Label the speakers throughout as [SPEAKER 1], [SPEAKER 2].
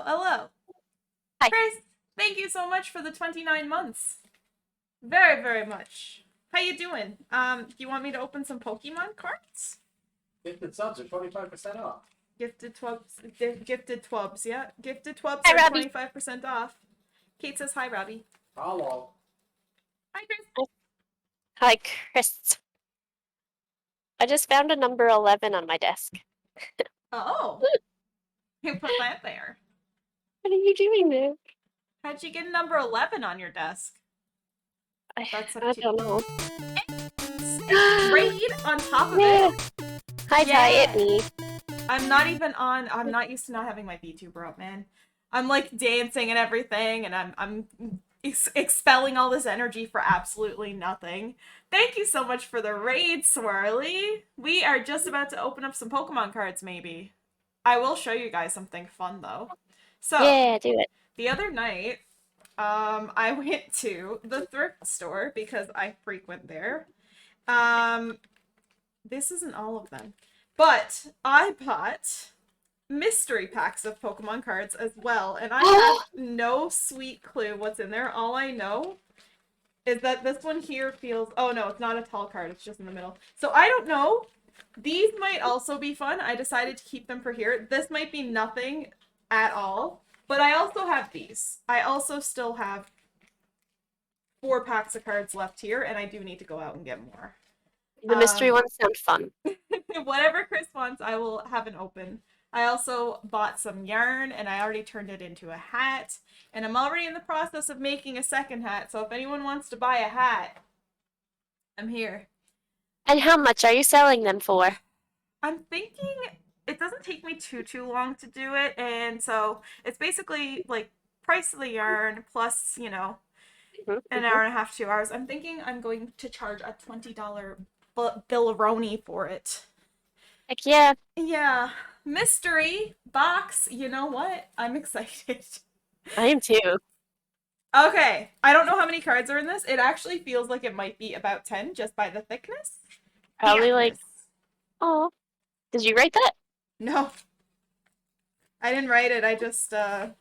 [SPEAKER 1] hello.
[SPEAKER 2] Hi.
[SPEAKER 1] Chris, thank you so much for the 29 months. Very, very much. How you doing? Do you want me to open some Pokemon cards?
[SPEAKER 3] Gifted subs are 25% off.
[SPEAKER 1] Gifted twubs, gifted twubs, yeah. Gifted twubs
[SPEAKER 2] Hi,
[SPEAKER 1] are
[SPEAKER 2] Robbie.
[SPEAKER 1] 25% off. Kate says hi, Robbie.
[SPEAKER 3] Hello.
[SPEAKER 1] Hi, Chris.
[SPEAKER 2] Hi, Chris. I just found a number 11 on my desk.
[SPEAKER 1] Oh, who put that there?
[SPEAKER 2] What are you doing there?
[SPEAKER 1] How'd you get a number 11 on your desk? That's up
[SPEAKER 2] I
[SPEAKER 1] to
[SPEAKER 2] don't know.
[SPEAKER 1] Raid on top of
[SPEAKER 2] Yeah.
[SPEAKER 1] it.
[SPEAKER 2] Hi, Ty,
[SPEAKER 1] Yeah.
[SPEAKER 2] it's me.
[SPEAKER 1] I'm not used to not having my VTuber up, man. I'm like dancing and everything, and I'm expelling all this energy for absolutely nothing. Thank you so much for the raid, Swirly. We are just about to open up some Pokemon cards, maybe. I will show you guys something fun, though. So,
[SPEAKER 2] Yeah, do it.
[SPEAKER 1] the other night, I went to the thrift store because I frequent there. This isn't all of them. But I bought mystery packs of Pokemon cards as well, and I have no sweet clue what's in there. All I know is that this one here feels... Oh, no, it's not a tall card. It's just in the middle. So I don't know. These might also be fun. I decided to keep them for here. This might be nothing at all. But I also have these. I also still have 4 packs of cards left here, and I do need to go out and get more.
[SPEAKER 2] The mystery ones sound fun.
[SPEAKER 1] Whatever Chris wants, I will have an open. I also bought some yarn, and I already turned it into a hat. And I'm already in the process of making a second hat, so if anyone wants to buy a hat, I'm here.
[SPEAKER 2] And how much are you selling them for?
[SPEAKER 1] I'm thinking it doesn't take me too long to do it, and so it's basically like price of the yarn plus, you know, an hour and a half, 2 hours. I'm thinking I'm going to charge a $20 bill-a-roni for it.
[SPEAKER 2] Heck yeah.
[SPEAKER 1] Yeah. Mystery box. You know what? I'm excited.
[SPEAKER 2] I am too.
[SPEAKER 1] Okay. I don't know how many cards are in this. It actually feels like it might be about 10 just by the thickness.
[SPEAKER 2] Probably like,
[SPEAKER 1] Thickness.
[SPEAKER 2] oh. Did you write that?
[SPEAKER 1] No. I didn't write it. I just found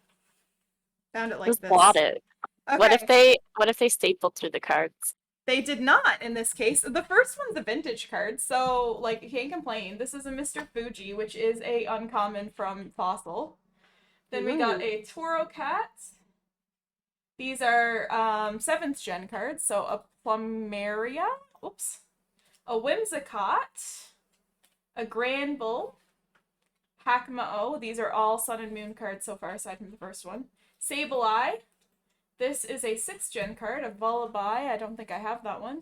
[SPEAKER 1] it like
[SPEAKER 2] Just
[SPEAKER 1] this.
[SPEAKER 2] bought it.
[SPEAKER 1] Okay.
[SPEAKER 2] What if they stapled through the cards?
[SPEAKER 1] They did not in this case. The first one's a vintage card, so like you can't complain. This is a Mr. Fuji, which is a uncommon from Fossil. Then we got a Toro Cat. These are 7th gen cards, so a Plumeria, oops, a Whimsicott, a Granbull, Hakama-O. These are all Sun and Moon cards so far, aside from the first one. Sableye. This is a 6th gen card, a Vullaby. I don't think I have that one.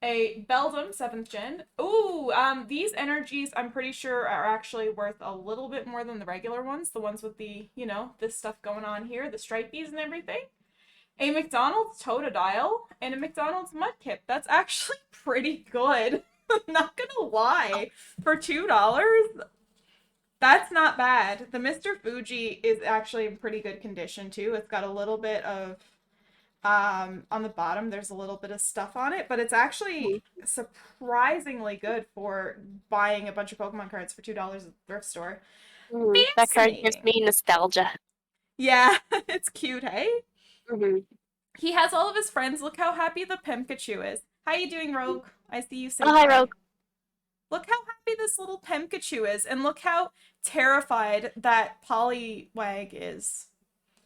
[SPEAKER 1] A Beldum, 7th gen. Ooh, these energies I'm pretty sure are actually worth a little bit more than the regular ones. The ones with the, you know, this stuff going on here, the stripies and everything. A McDonald's Totodile and a McDonald's Mudkip. That's actually pretty good. Not gonna lie. For $2, that's not bad. The Mr. Fuji is actually in pretty good condition too. It's got a little bit of on the bottom there's a little bit of stuff on it, but it's actually surprisingly good for buying a bunch of Pokemon cards for $2 at the thrift store.
[SPEAKER 2] That card gives me nostalgia.
[SPEAKER 1] Yeah, it's cute, hey?
[SPEAKER 2] Mm-hmm.
[SPEAKER 1] He has all of his friends. Look how happy the Pimkachu is. How you doing, Rogue? I see you say
[SPEAKER 2] hi, Rogue.
[SPEAKER 1] Look how happy this little Pimkachu is, and look how terrified that Poliwag is.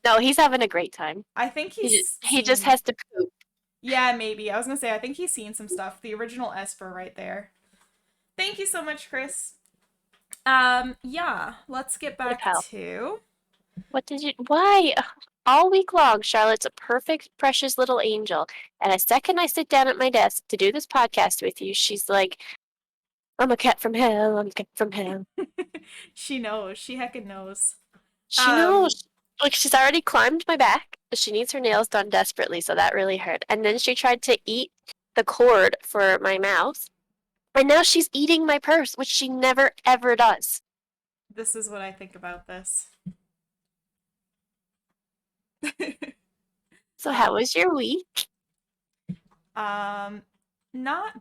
[SPEAKER 2] No, he's having a great time.
[SPEAKER 1] I think
[SPEAKER 2] he just has to poop.
[SPEAKER 1] Yeah, maybe. I was gonna say, I think he's seen some stuff. The original Esper right there. Thank you so much, Chris. Yeah, let's get back to...
[SPEAKER 2] What did you... Why? All week long, Charlotte's a perfect, precious little angel. And the second I sit down at my desk to do this podcast with you, she's like, I'm a cat from hell, I'm a cat from hell.
[SPEAKER 1] She knows. She heckin' knows.
[SPEAKER 2] She knows. Like, she's already climbed my back. She needs her nails done desperately, so that really hurt. And then she tried to eat the cord for my mouth. And now she's eating my purse, which she never, ever does.
[SPEAKER 1] This is what I think about this.
[SPEAKER 2] So how was your week?
[SPEAKER 1] Not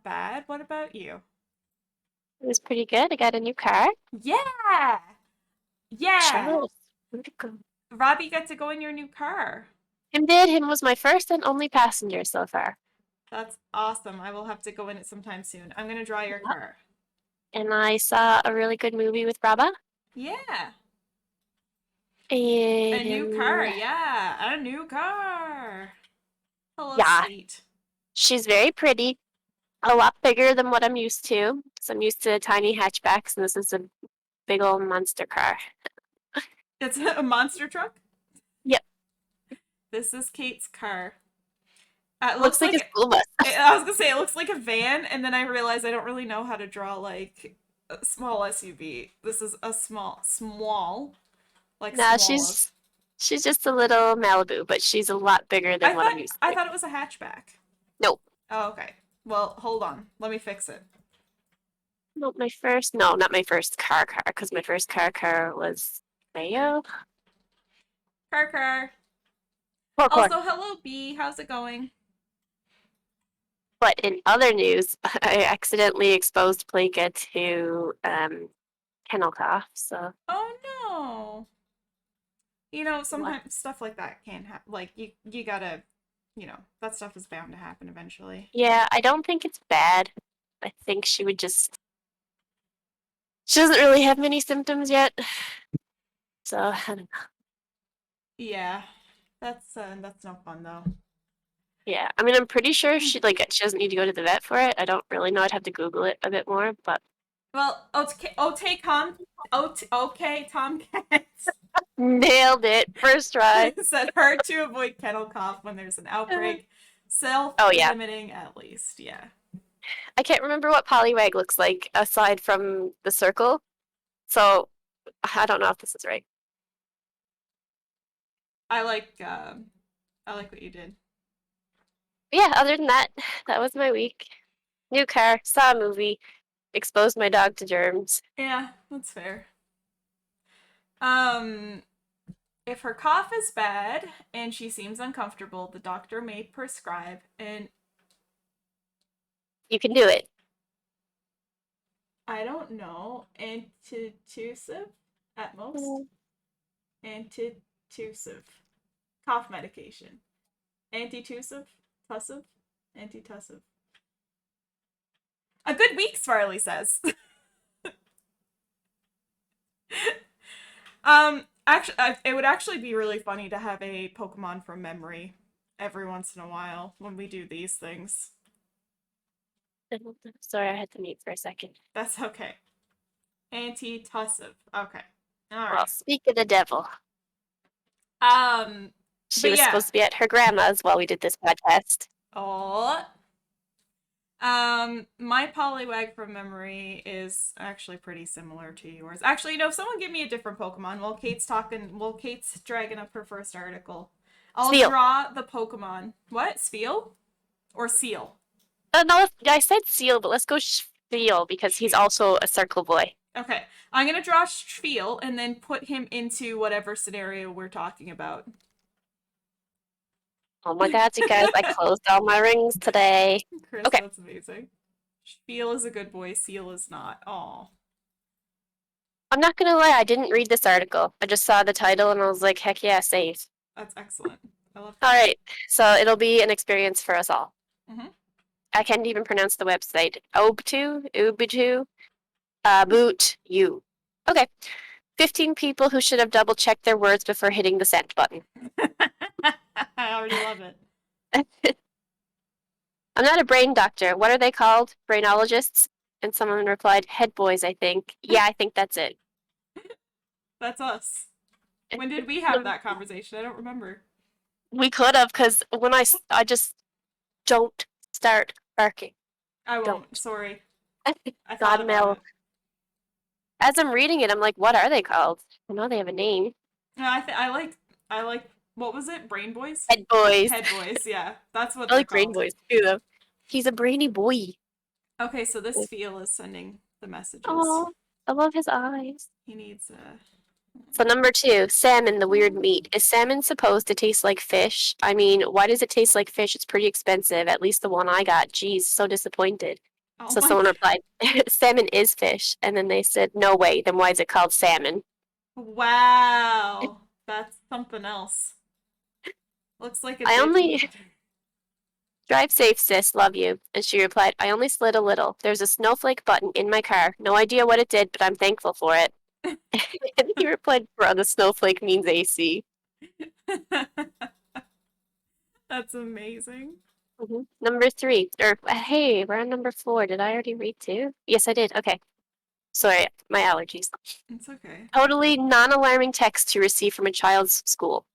[SPEAKER 1] bad. What about you?
[SPEAKER 2] It was pretty good. I got a new car.
[SPEAKER 1] Yeah! Yeah!
[SPEAKER 2] Charlotte, where'd it go?
[SPEAKER 1] Robbie got to go in your new car.
[SPEAKER 2] Him did. Him was my first and only passenger so far.
[SPEAKER 1] That's awesome. I will have to go in it sometime soon. I'm gonna draw your
[SPEAKER 2] Yep.
[SPEAKER 1] car.
[SPEAKER 2] And I saw a really good movie with Braba.
[SPEAKER 1] Yeah.
[SPEAKER 2] And
[SPEAKER 1] A new car, yeah. A new car. Hello,
[SPEAKER 2] yeah,
[SPEAKER 1] sweet.
[SPEAKER 2] she's very pretty. A lot bigger than what I'm used to. So I'm used to tiny hatchbacks, and this is a big old monster car.
[SPEAKER 1] It's a monster truck?
[SPEAKER 2] Yep.
[SPEAKER 1] This is Kate's car. It
[SPEAKER 2] Looks like a school bus.
[SPEAKER 1] I was gonna say it looks like a van, and then I realized I don't really know how to draw like a small SUV. This is a small, like
[SPEAKER 2] Nah,
[SPEAKER 1] small.
[SPEAKER 2] she's just a little Malibu, but she's a lot bigger than what I'm used
[SPEAKER 1] I
[SPEAKER 2] to.
[SPEAKER 1] thought it was a hatchback.
[SPEAKER 2] Nope.
[SPEAKER 1] Oh, okay. Well, hold on. Let me fix it.
[SPEAKER 2] Not my first car, because my first car was Mayo.
[SPEAKER 1] Car.
[SPEAKER 2] Core.
[SPEAKER 1] Also, hello B. How's it going?
[SPEAKER 2] But in other news, I accidentally exposed Plaka to kennel cough, so
[SPEAKER 1] Oh no. You know,
[SPEAKER 2] what?
[SPEAKER 1] sometimes stuff like that can happen. Like you gotta, that stuff is bound to happen eventually.
[SPEAKER 2] Yeah, I don't think it's bad. I think she doesn't really have many symptoms yet. So I don't know.
[SPEAKER 1] Yeah, that's no fun though.
[SPEAKER 2] Yeah, I mean, I'm pretty sure she doesn't need to go to the vet for it. I don't really know. I'd have to Google it a bit more, but
[SPEAKER 1] Well, okay, Tomcats
[SPEAKER 2] nailed it first try.
[SPEAKER 1] said hard to avoid kennel cough when there's an outbreak.
[SPEAKER 2] Oh yeah,
[SPEAKER 1] Self-limiting at least, yeah.
[SPEAKER 2] I can't remember what Poliwag looks like aside from the circle, so I don't know if this is right.
[SPEAKER 1] I like what you did.
[SPEAKER 2] But yeah, other than that, that was my week. New car, saw a movie, exposed my dog to germs.
[SPEAKER 1] Yeah, that's fair. Um, if her cough is bad and she seems uncomfortable, the doctor may prescribe an
[SPEAKER 2] You can do it.
[SPEAKER 1] I don't know, antitussive at most. Antitussive. Cough medication. Antitussive? Tussive? Antitussive. A good week, Farley says. Actually, it would actually be really funny to have a Pokemon from memory every once in a while when we do these things.
[SPEAKER 2] Sorry, I had to mute for a second.
[SPEAKER 1] That's okay. Antitussive. Okay. All right.
[SPEAKER 2] Well, speak of the devil. She
[SPEAKER 1] But
[SPEAKER 2] was
[SPEAKER 1] yeah.
[SPEAKER 2] supposed to be at her grandma's while we did this podcast.
[SPEAKER 1] Oh. My Poliwag from memory is actually pretty similar to yours. Actually, if someone give me a different Pokemon while Kate's dragging up her first article, I'll
[SPEAKER 2] Seal.
[SPEAKER 1] draw the Pokemon. What? Spiel? Or Seal?
[SPEAKER 2] No, I said Seal, but let's go Spiel because he's also a circle boy.
[SPEAKER 1] Okay. I'm gonna draw Spiel and then put him into whatever scenario we're talking about.
[SPEAKER 2] Oh my god, you guys, I closed all my rings today.
[SPEAKER 1] Chris,
[SPEAKER 2] Okay.
[SPEAKER 1] that's amazing. Spiel is a good boy, Seal is not. Aw.
[SPEAKER 2] I'm not gonna lie, I didn't read this article. I just saw the title and I was like, heck yeah, save.
[SPEAKER 1] That's excellent. I love that.
[SPEAKER 2] Alright, so it'll be an experience for us all.
[SPEAKER 1] Mm-hmm.
[SPEAKER 2] I can't even pronounce the website. Ubuntu, boot, you. Okay. 15 people who should have double checked their words before hitting the send button.
[SPEAKER 1] I already love it.
[SPEAKER 2] I'm not a brain doctor. What are they called? Brainologists? And someone replied, head boys, I think. Yeah, I think that's it.
[SPEAKER 1] That's us. When did we have that conversation? I don't remember.
[SPEAKER 2] We could have, because when I just don't start barking.
[SPEAKER 1] I won't.
[SPEAKER 2] Don't.
[SPEAKER 1] Sorry. I thought
[SPEAKER 2] God,
[SPEAKER 1] about
[SPEAKER 2] Mel.
[SPEAKER 1] it.
[SPEAKER 2] As I'm reading it, I'm like, what are they called? I know they have a name.
[SPEAKER 1] No, I like. What was it? Brain boys.
[SPEAKER 2] Head boys.
[SPEAKER 1] Head boys. Yeah, that's what
[SPEAKER 2] I
[SPEAKER 1] they're
[SPEAKER 2] like brain
[SPEAKER 1] called.
[SPEAKER 2] boys too, though. He's a brainy boy.
[SPEAKER 1] Okay, so this Feel is sending the messages.
[SPEAKER 2] Oh, I love his eyes.
[SPEAKER 1] He needs
[SPEAKER 2] So number 2, salmon, the weird meat. Is salmon supposed to taste like fish? I mean, why does it taste like fish? It's pretty expensive. At least the one I got. Jeez, so disappointed.
[SPEAKER 1] Oh
[SPEAKER 2] So
[SPEAKER 1] my
[SPEAKER 2] someone
[SPEAKER 1] God.
[SPEAKER 2] replied, salmon is fish. And then they said, no way, then why is it called salmon?
[SPEAKER 1] Wow. That's something else. Looks like a
[SPEAKER 2] I only
[SPEAKER 1] Digi.
[SPEAKER 2] drive safe, sis. Love you. And she replied, I only slid a little. There's a snowflake button in my car. No idea what it did, but I'm thankful for it. And he replied, bro, the snowflake means AC.
[SPEAKER 1] That's amazing.
[SPEAKER 2] Number 3. Or, hey, we're on number 4. Did I already read 2? Yes, I did. Okay. Sorry, my allergies.
[SPEAKER 1] It's okay.
[SPEAKER 2] Totally non-alarming text to receive from a child's school.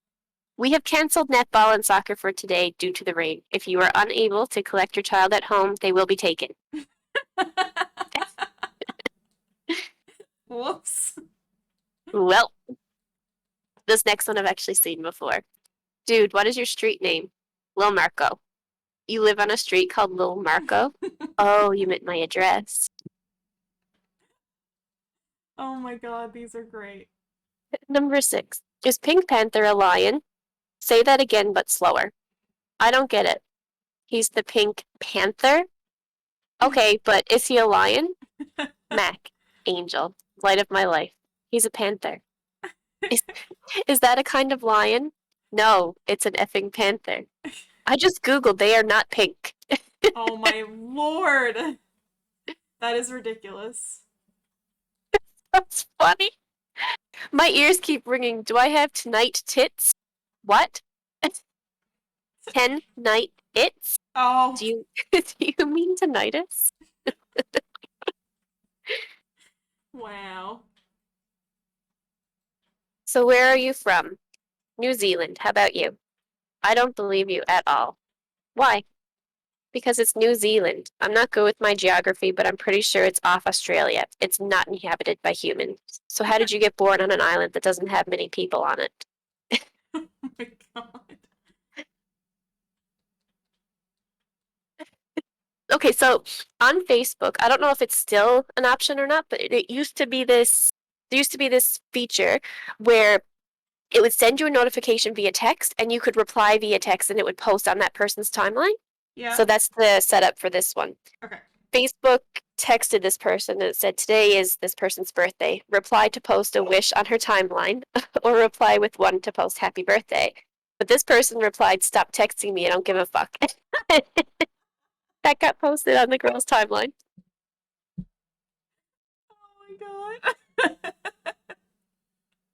[SPEAKER 2] We have canceled netball and soccer for today due to the rain. If you are unable to collect your child at home, they will be taken.
[SPEAKER 1] Whoops.
[SPEAKER 2] Well, this next one I've actually seen before. Dude, what is your street name? Lil Marco. You live on a street called Lil Marco? Oh, you meant my address.
[SPEAKER 1] Oh my god, these are great.
[SPEAKER 2] Number 6. Is Pink Panther a lion? Say that again, but slower. I don't get it. He's the Pink Panther? Okay, but is he a lion? Mac, angel, light of my life. He's a panther. Is, is that a kind of lion? No, it's an effing panther. I just googled, they are not pink.
[SPEAKER 1] Oh my lord. That is ridiculous.
[SPEAKER 2] That's funny. My ears keep ringing. Do I have tonight tits? What? 10 night its?
[SPEAKER 1] Oh.
[SPEAKER 2] Do you do you mean tinnitus?
[SPEAKER 1] Wow.
[SPEAKER 2] So where are you from? New Zealand. How about you? I don't believe you at all. Why? Because it's New Zealand. I'm not good with my geography, but I'm pretty sure it's off Australia. It's not inhabited by humans. So how did you get born on an island that doesn't have many people on it?
[SPEAKER 1] Oh my god.
[SPEAKER 2] Okay, so on Facebook, I don't know if it's still an option or not, but it used to be this there used to be this feature where it would send you a notification via text and you could reply via text and it would post on that person's timeline.
[SPEAKER 1] Yeah.
[SPEAKER 2] So that's the setup for this one.
[SPEAKER 1] Okay.
[SPEAKER 2] Facebook texted this person and it said, today is this person's birthday. Reply to post a wish on her timeline or reply with one to post happy birthday. But this person replied, stop texting me, I don't give a fuck. That got posted on the girl's timeline.
[SPEAKER 1] Oh my god.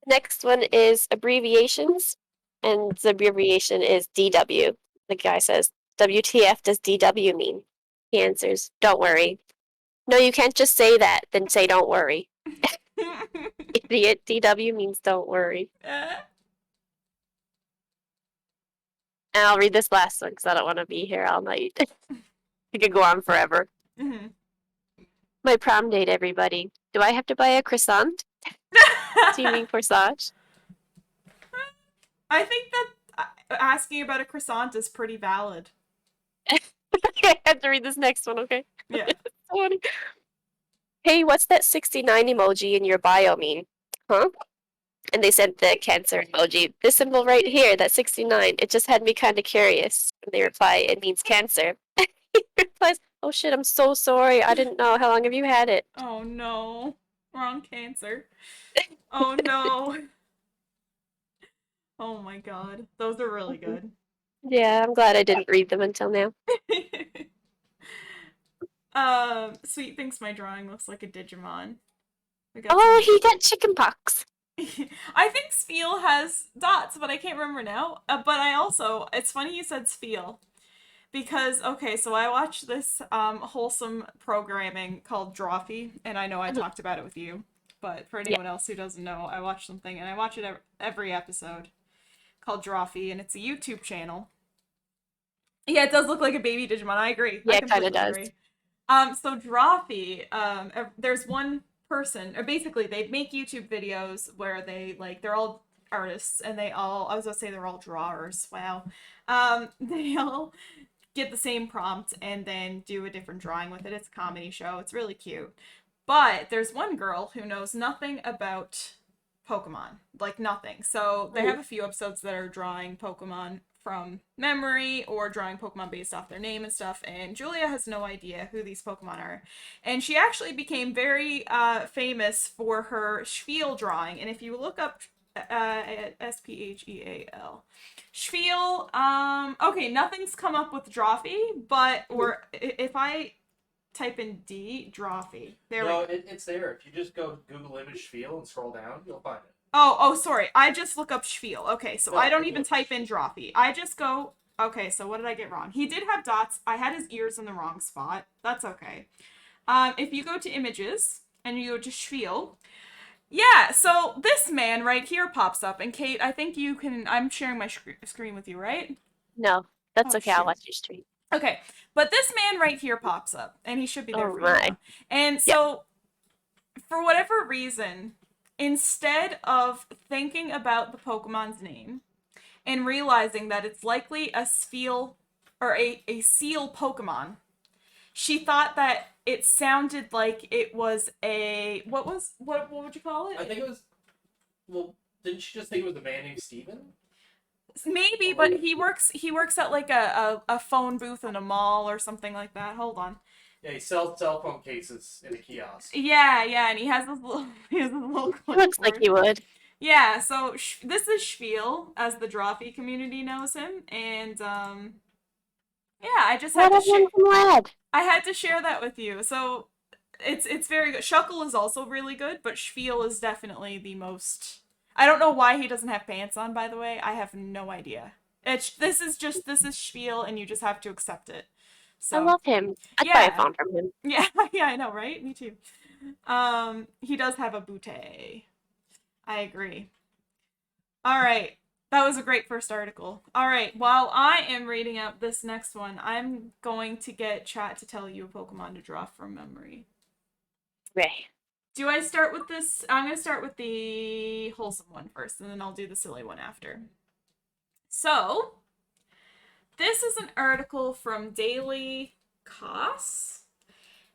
[SPEAKER 2] Next one is abbreviations, and the abbreviation is DW. The guy says, WTF does DW mean? He answers, don't worry. No, you can't just say that, then say don't worry. Idiot, DW means don't worry. And I'll read this last one because I don't want to be here all night. It could go on forever.
[SPEAKER 1] Mhm.
[SPEAKER 2] My prom date, everybody. Do I have to buy a croissant? Do you mean corsage?
[SPEAKER 1] I think that asking about a croissant is pretty valid.
[SPEAKER 2] Okay, I have to read this next one, okay?
[SPEAKER 1] Yeah.
[SPEAKER 2] Funny. Hey, what's that 69 emoji in your bio mean? Huh? And they sent the cancer emoji. This symbol right here, that 69, it just had me kind of curious. And they reply, it means cancer. He replies, oh shit, I'm so sorry. I didn't know. How long have you had it?
[SPEAKER 1] Oh no. Wrong cancer. Oh no. Oh my god. Those are really good.
[SPEAKER 2] Yeah, I'm glad I didn't read them until now.
[SPEAKER 1] Sweet thinks my drawing looks like a Digimon. We got
[SPEAKER 2] Oh,
[SPEAKER 1] some-
[SPEAKER 2] he got chickenpox.
[SPEAKER 1] I think Spiel has dots, but I can't remember now. But I also, it's funny you said Spiel. Because, okay, so I watched this wholesome programming called Drawfee, and I know I talked about it with you, but for anyone else who doesn't know, I watched something, and I watch it every episode, called Drawfee, and it's a YouTube channel. Yeah, it does look like a baby Digimon, I agree.
[SPEAKER 2] Yeah,
[SPEAKER 1] I
[SPEAKER 2] it kinda
[SPEAKER 1] completely
[SPEAKER 2] does.
[SPEAKER 1] agree. So Drawfee, there's one person, or basically they make YouTube videos where they're all artists, and I was gonna say they're all drawers, wow. They all get the same prompt and then do a different drawing with it. It's a comedy show. It's really cute. But there's one girl who knows nothing about Pokemon. Like nothing. So they have a few episodes that are drawing Pokemon from memory or drawing Pokemon based off their name and stuff. And Julia has no idea who these Pokemon are. And she actually became very famous for her spiel drawing. And if you look up Spheal. Spiel. Okay, nothing's come up with Drawfee, but if I type in D, Drawfee. There we go.
[SPEAKER 3] It's there. If you just go Google image Spiel and scroll down, you'll find it.
[SPEAKER 1] Oh, sorry. I just look up Spiel. Okay, so
[SPEAKER 3] No,
[SPEAKER 1] I don't
[SPEAKER 3] Google
[SPEAKER 1] even
[SPEAKER 3] it.
[SPEAKER 1] type in Drawfee. I just go. Okay, so what did I get wrong? He did have dots. I had his ears in the wrong spot. That's okay. If you go to images and you go to Spiel, yeah, so this man right here pops up. And Kate, I think you can. I'm sharing my screen with you, right?
[SPEAKER 2] No, that's
[SPEAKER 1] Oh,
[SPEAKER 2] okay. I'll
[SPEAKER 1] shoot.
[SPEAKER 2] watch your stream.
[SPEAKER 1] Okay, but this man right here pops up, and he should be there
[SPEAKER 2] Oh
[SPEAKER 1] for you
[SPEAKER 2] my.
[SPEAKER 1] now. And so, for whatever reason, instead of thinking about the Pokemon's name and realizing that it's likely a Spheal or a seal Pokemon, she thought that it sounded like it was a what would you call it?
[SPEAKER 3] I think it was. Well, didn't she just think it was a man named Steven?
[SPEAKER 1] Maybe, but he works at like a phone booth in a mall or something like that. Hold on.
[SPEAKER 3] Yeah, he sells cell phone cases in a kiosk.
[SPEAKER 1] Yeah, and he has this little
[SPEAKER 2] He looks like he would.
[SPEAKER 1] Yeah, so this is Spiel, as the Drawfee community knows him, and yeah, I just had to share. I had to share that with you. So it's very good. Shuckle is also really good, but Spiel is definitely the most. I don't know why he doesn't have pants on, by the way. I have no idea. This is Spiel, and you just have to accept it. So
[SPEAKER 2] I love him. I'd buy a phone from him.
[SPEAKER 1] Yeah, I know, right? Me too. He does have a bootay. I agree. All right. That was a great first article. All right. While I am reading out this next one, I'm going to get chat to tell you a Pokemon to draw from memory.
[SPEAKER 2] Ray.
[SPEAKER 1] Do I start with this? I'm going to start with the wholesome one first, and then I'll do the silly one after. So, this is an article from Daily Costs.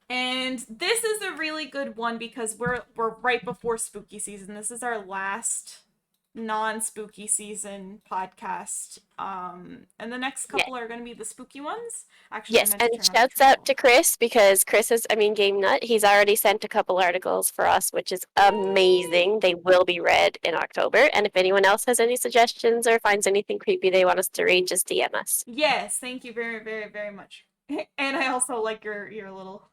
[SPEAKER 1] And this is a really good one because we're right before spooky season. This is our last non-spooky season podcast. And the next couple are going to be the spooky ones. Actually,
[SPEAKER 2] yes, and shouts out to Chris because Chris is, Game Nut. He's already sent a couple articles for us, which is amazing. They will be read in October. And if anyone else has any suggestions or finds anything creepy they want us to read, just DM us.
[SPEAKER 1] Yes, thank you very, very, very much. And I also like your little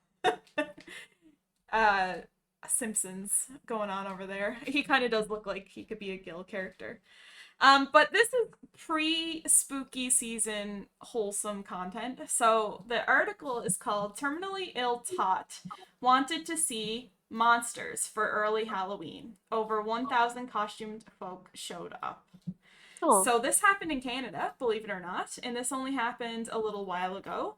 [SPEAKER 1] Simpsons going on over there. He kind of does look like he could be a Gil character. But this is pre-spooky season wholesome content. So the article is called Terminally Ill Tot Wanted to See Monsters for Early Halloween. Over 1,000 costumed folk showed up.
[SPEAKER 2] Oh.
[SPEAKER 1] So this happened in Canada, believe it or not, and this only happened a little while ago.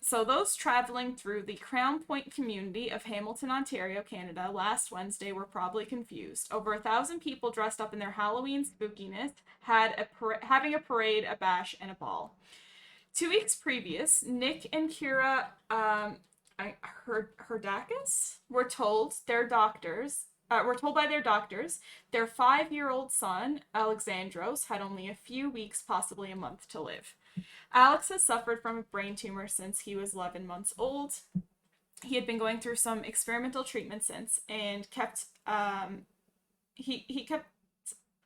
[SPEAKER 1] So those traveling through the Crown Point community of Hamilton, Ontario, Canada, last Wednesday were probably confused. Over 1,000 people dressed up in their Halloween spookiness having a parade, a bash, and a ball. 2 weeks previous, Nick and Kira Herdakis were told by their doctors their 5-year-old son, Alexandros, had only a few weeks, possibly a month, to live. Alex has suffered from a brain tumor since he was 11 months old. He had been going through some experimental treatment since and kept he kept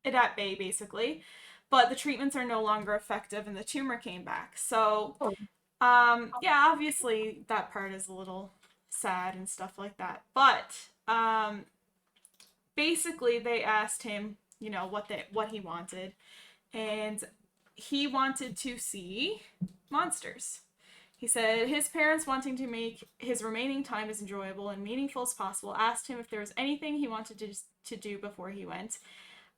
[SPEAKER 1] it at bay, basically. But the treatments are no longer effective and the tumor came back. So yeah, obviously that part is a little sad and stuff like that. But basically they asked him, what he wanted, and he wanted to see monsters. He said his parents, wanting to make his remaining time as enjoyable and meaningful as possible, asked him if there was anything he wanted to do before he went.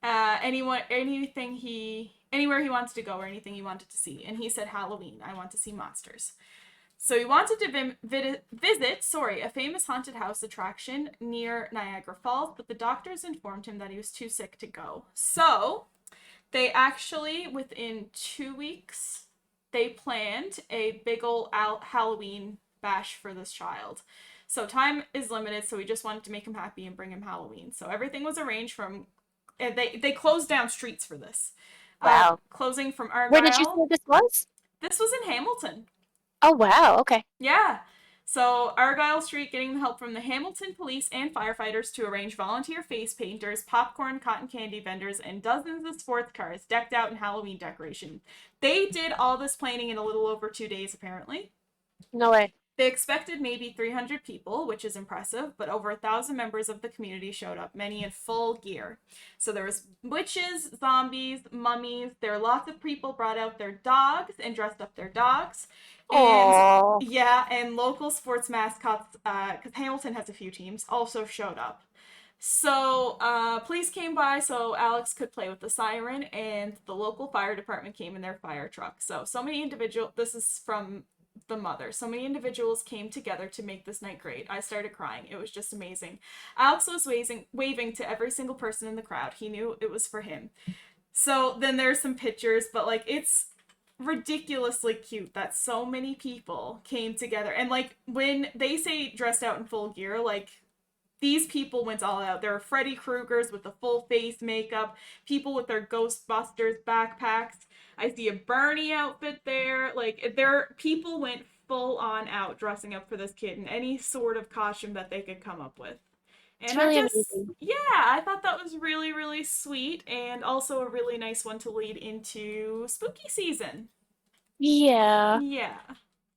[SPEAKER 1] Anywhere he wanted to go or anything he wanted to see. And he said, Halloween, I want to see monsters. So he wanted to visit a famous haunted house attraction near Niagara Falls, but the doctors informed him that he was too sick to go. So they actually, within 2 weeks, they planned a big ol' Halloween bash for this child. So time is limited, so we just wanted to make him happy and bring him Halloween. So everything was arranged from... They closed down streets for this.
[SPEAKER 2] Wow.
[SPEAKER 1] Closing from Argyle.
[SPEAKER 2] Where did you say this was?
[SPEAKER 1] This was in Hamilton.
[SPEAKER 2] Oh, wow. Okay.
[SPEAKER 1] Yeah. So, Argyle Street getting the help from the Hamilton police and firefighters to arrange volunteer face painters, popcorn, cotton candy vendors, and dozens of sports cars decked out in Halloween decoration. They did all this planning in a little over 2 days, apparently.
[SPEAKER 2] No way.
[SPEAKER 1] They expected maybe 300 people, which is impressive, but over 1,000 members of the community showed up, many in full gear. So there was witches, zombies, mummies. There were lots of people brought out their dogs and dressed up their dogs. And
[SPEAKER 2] Oh,
[SPEAKER 1] yeah, and local sports mascots, because Hamilton has a few teams, also showed up. So, police came by so Alex could play with the siren, and the local fire department came in their fire truck. So many individuals, this is from the mother, so many individuals came together to make this night great. I started crying. It was just amazing. Alex was waving to every single person in the crowd. He knew it was for him. So then there's some pictures, but like it's ridiculously cute that so many people came together. And like when they say dressed out in full gear, like these people went all out. There were Freddy Kruegers with the full face makeup, people with their Ghostbusters backpacks. I see a Bernie outfit there. Like people went full on out dressing up for this kid in any sort of costume that they could come up with.
[SPEAKER 2] it's
[SPEAKER 1] And
[SPEAKER 2] really amazing.
[SPEAKER 1] yeah, I thought that was really, really sweet and also a really nice one to lead into spooky season.
[SPEAKER 2] Yeah.
[SPEAKER 1] Yeah.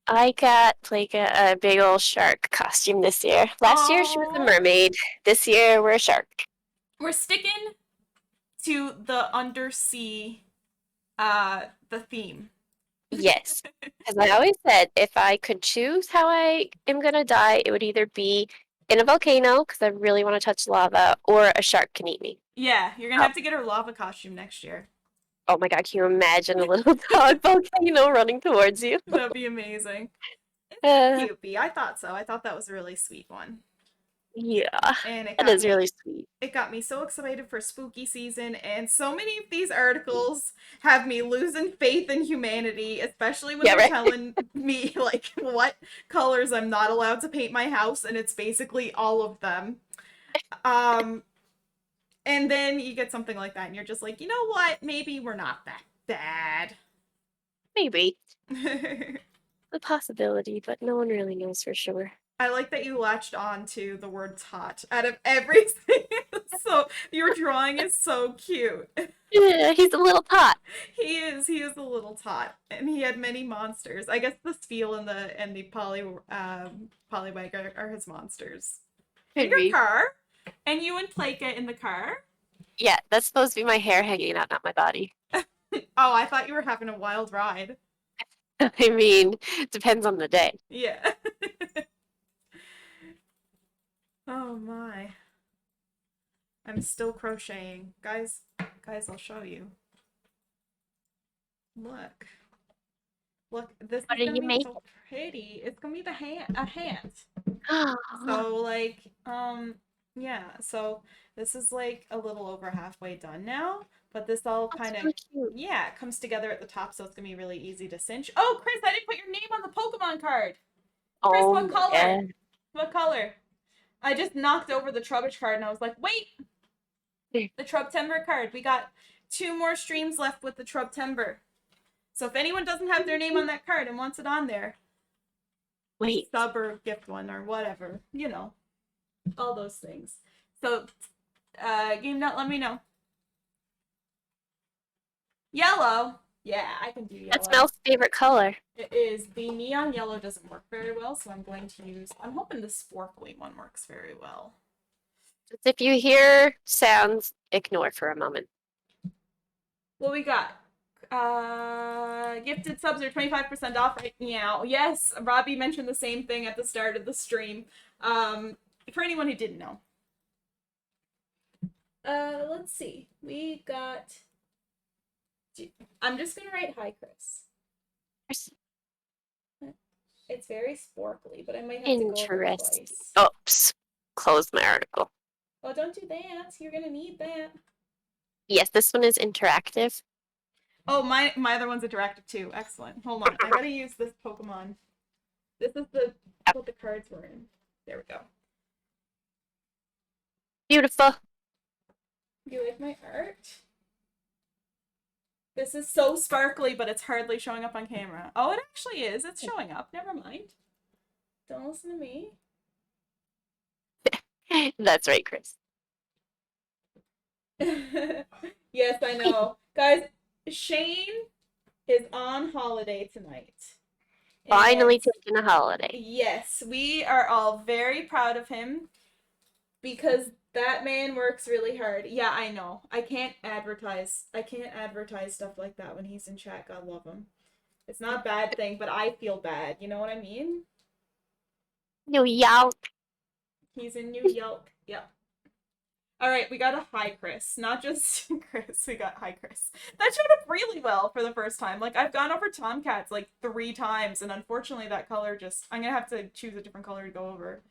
[SPEAKER 2] I got Plaka a big old shark costume this year. Last year she was a
[SPEAKER 1] Oh,
[SPEAKER 2] mermaid. This year we're a shark.
[SPEAKER 1] we're sticking to the undersea, the theme.
[SPEAKER 2] Yes. Because I always said if I could choose how I am gonna die, it would either be in a volcano because I really want to touch lava, or a shark can eat me.
[SPEAKER 1] Yeah, you're gonna
[SPEAKER 2] Oh,
[SPEAKER 1] have to get her lava costume next year.
[SPEAKER 2] oh my god, can you imagine a little dog volcano running towards you?
[SPEAKER 1] That'd be amazing.
[SPEAKER 2] Uh,
[SPEAKER 1] Cute, I thought so. I thought that was a really sweet one.
[SPEAKER 2] yeah,
[SPEAKER 1] And
[SPEAKER 2] that is really sweet.
[SPEAKER 1] it got me so excited for spooky season, and so many of these articles have me losing faith in humanity, especially when
[SPEAKER 2] Yeah,
[SPEAKER 1] they're
[SPEAKER 2] right.
[SPEAKER 1] telling me like what colors I'm not allowed to paint my house, and it's basically all of them. Um and then you get something like that and you're just like, "You know what? Maybe we're not that bad."
[SPEAKER 2] Maybe a possibility, but no one really knows for sure.
[SPEAKER 1] I like that you latched on to the word tot out of everything. So your drawing is so cute.
[SPEAKER 2] Yeah, he's a little tot.
[SPEAKER 1] He is a little tot, and he had many monsters. I guess the Spiel and the Poliwag are his monsters. And
[SPEAKER 2] Could
[SPEAKER 1] your
[SPEAKER 2] be.
[SPEAKER 1] car, and you and Plaka in the car.
[SPEAKER 2] Yeah, that's supposed to be my hair hanging out, not my body.
[SPEAKER 1] Oh, I thought you were having a wild ride.
[SPEAKER 2] I mean, depends on the day.
[SPEAKER 1] Yeah. Oh my. I'm still crocheting. Guys, I'll show you. Look. Look, this
[SPEAKER 2] What
[SPEAKER 1] is
[SPEAKER 2] are
[SPEAKER 1] gonna
[SPEAKER 2] you
[SPEAKER 1] be
[SPEAKER 2] making?
[SPEAKER 1] so pretty. It's gonna be a hand.
[SPEAKER 2] Oh,
[SPEAKER 1] So like, yeah. So this is like a little over halfway done now, but this all
[SPEAKER 2] that's
[SPEAKER 1] kind of,
[SPEAKER 2] really cute.
[SPEAKER 1] yeah, it comes together at the top, so it's gonna be really easy to cinch. Oh, Chris, I didn't put your name on the Pokemon card. Chris,
[SPEAKER 2] Oh
[SPEAKER 1] what
[SPEAKER 2] my god.
[SPEAKER 1] color? What color? I just knocked over the Trubbish card and I was like, wait, the Trubtember card. We got 2 more streams left with the Trubtember. So if anyone doesn't have their name on that card and wants it on there,
[SPEAKER 2] Wait.
[SPEAKER 1] sub or gift one or whatever, all those things. So, Game Nut, let me know. Yellow. Yeah, I can do yellow.
[SPEAKER 2] That's Mel's favorite color.
[SPEAKER 1] It is. The neon yellow doesn't work very well, so I'm going to use. I'm hoping the Sporkly one works very well.
[SPEAKER 2] Just if you hear sounds, ignore for a moment.
[SPEAKER 1] What we got? Gifted subs are 25% off right now. Yes, Robbie mentioned the same thing at the start of the stream. For anyone who didn't know. Let's see. We got. I'm just gonna write hi, Chris. It's very sporkly, but I might have to go over it
[SPEAKER 2] Interesting.
[SPEAKER 1] twice.
[SPEAKER 2] Oops. Close my article.
[SPEAKER 1] Oh, don't do that. You're gonna need that.
[SPEAKER 2] Yes, this one is interactive.
[SPEAKER 1] Oh, my other one's interactive too. Excellent. Hold on. I gotta use this Pokemon. This is what the cards were in. There we go.
[SPEAKER 2] Beautiful.
[SPEAKER 1] You like my art? This is so sparkly, but it's hardly showing up on camera. Oh, it actually is. It's showing up. Never mind. Don't listen to me.
[SPEAKER 2] That's right, Chris.
[SPEAKER 1] Yes, I know. Guys, Shane is on holiday tonight.
[SPEAKER 2] Finally
[SPEAKER 1] And
[SPEAKER 2] taking a holiday.
[SPEAKER 1] yes, we are all very proud of him because that man works really hard. Yeah, I know. I can't advertise stuff like that when he's in chat. God love him. It's not a bad thing, but I feel bad. You know what I mean?
[SPEAKER 2] New York.
[SPEAKER 1] He's in New York. Yep. All right, we got a hi Chris, not just Chris. We got hi Chris. That showed up really well for the first time. Like I've gone over Tomcats like 3 times, and unfortunately that color just I'm gonna have to choose a different color to go over.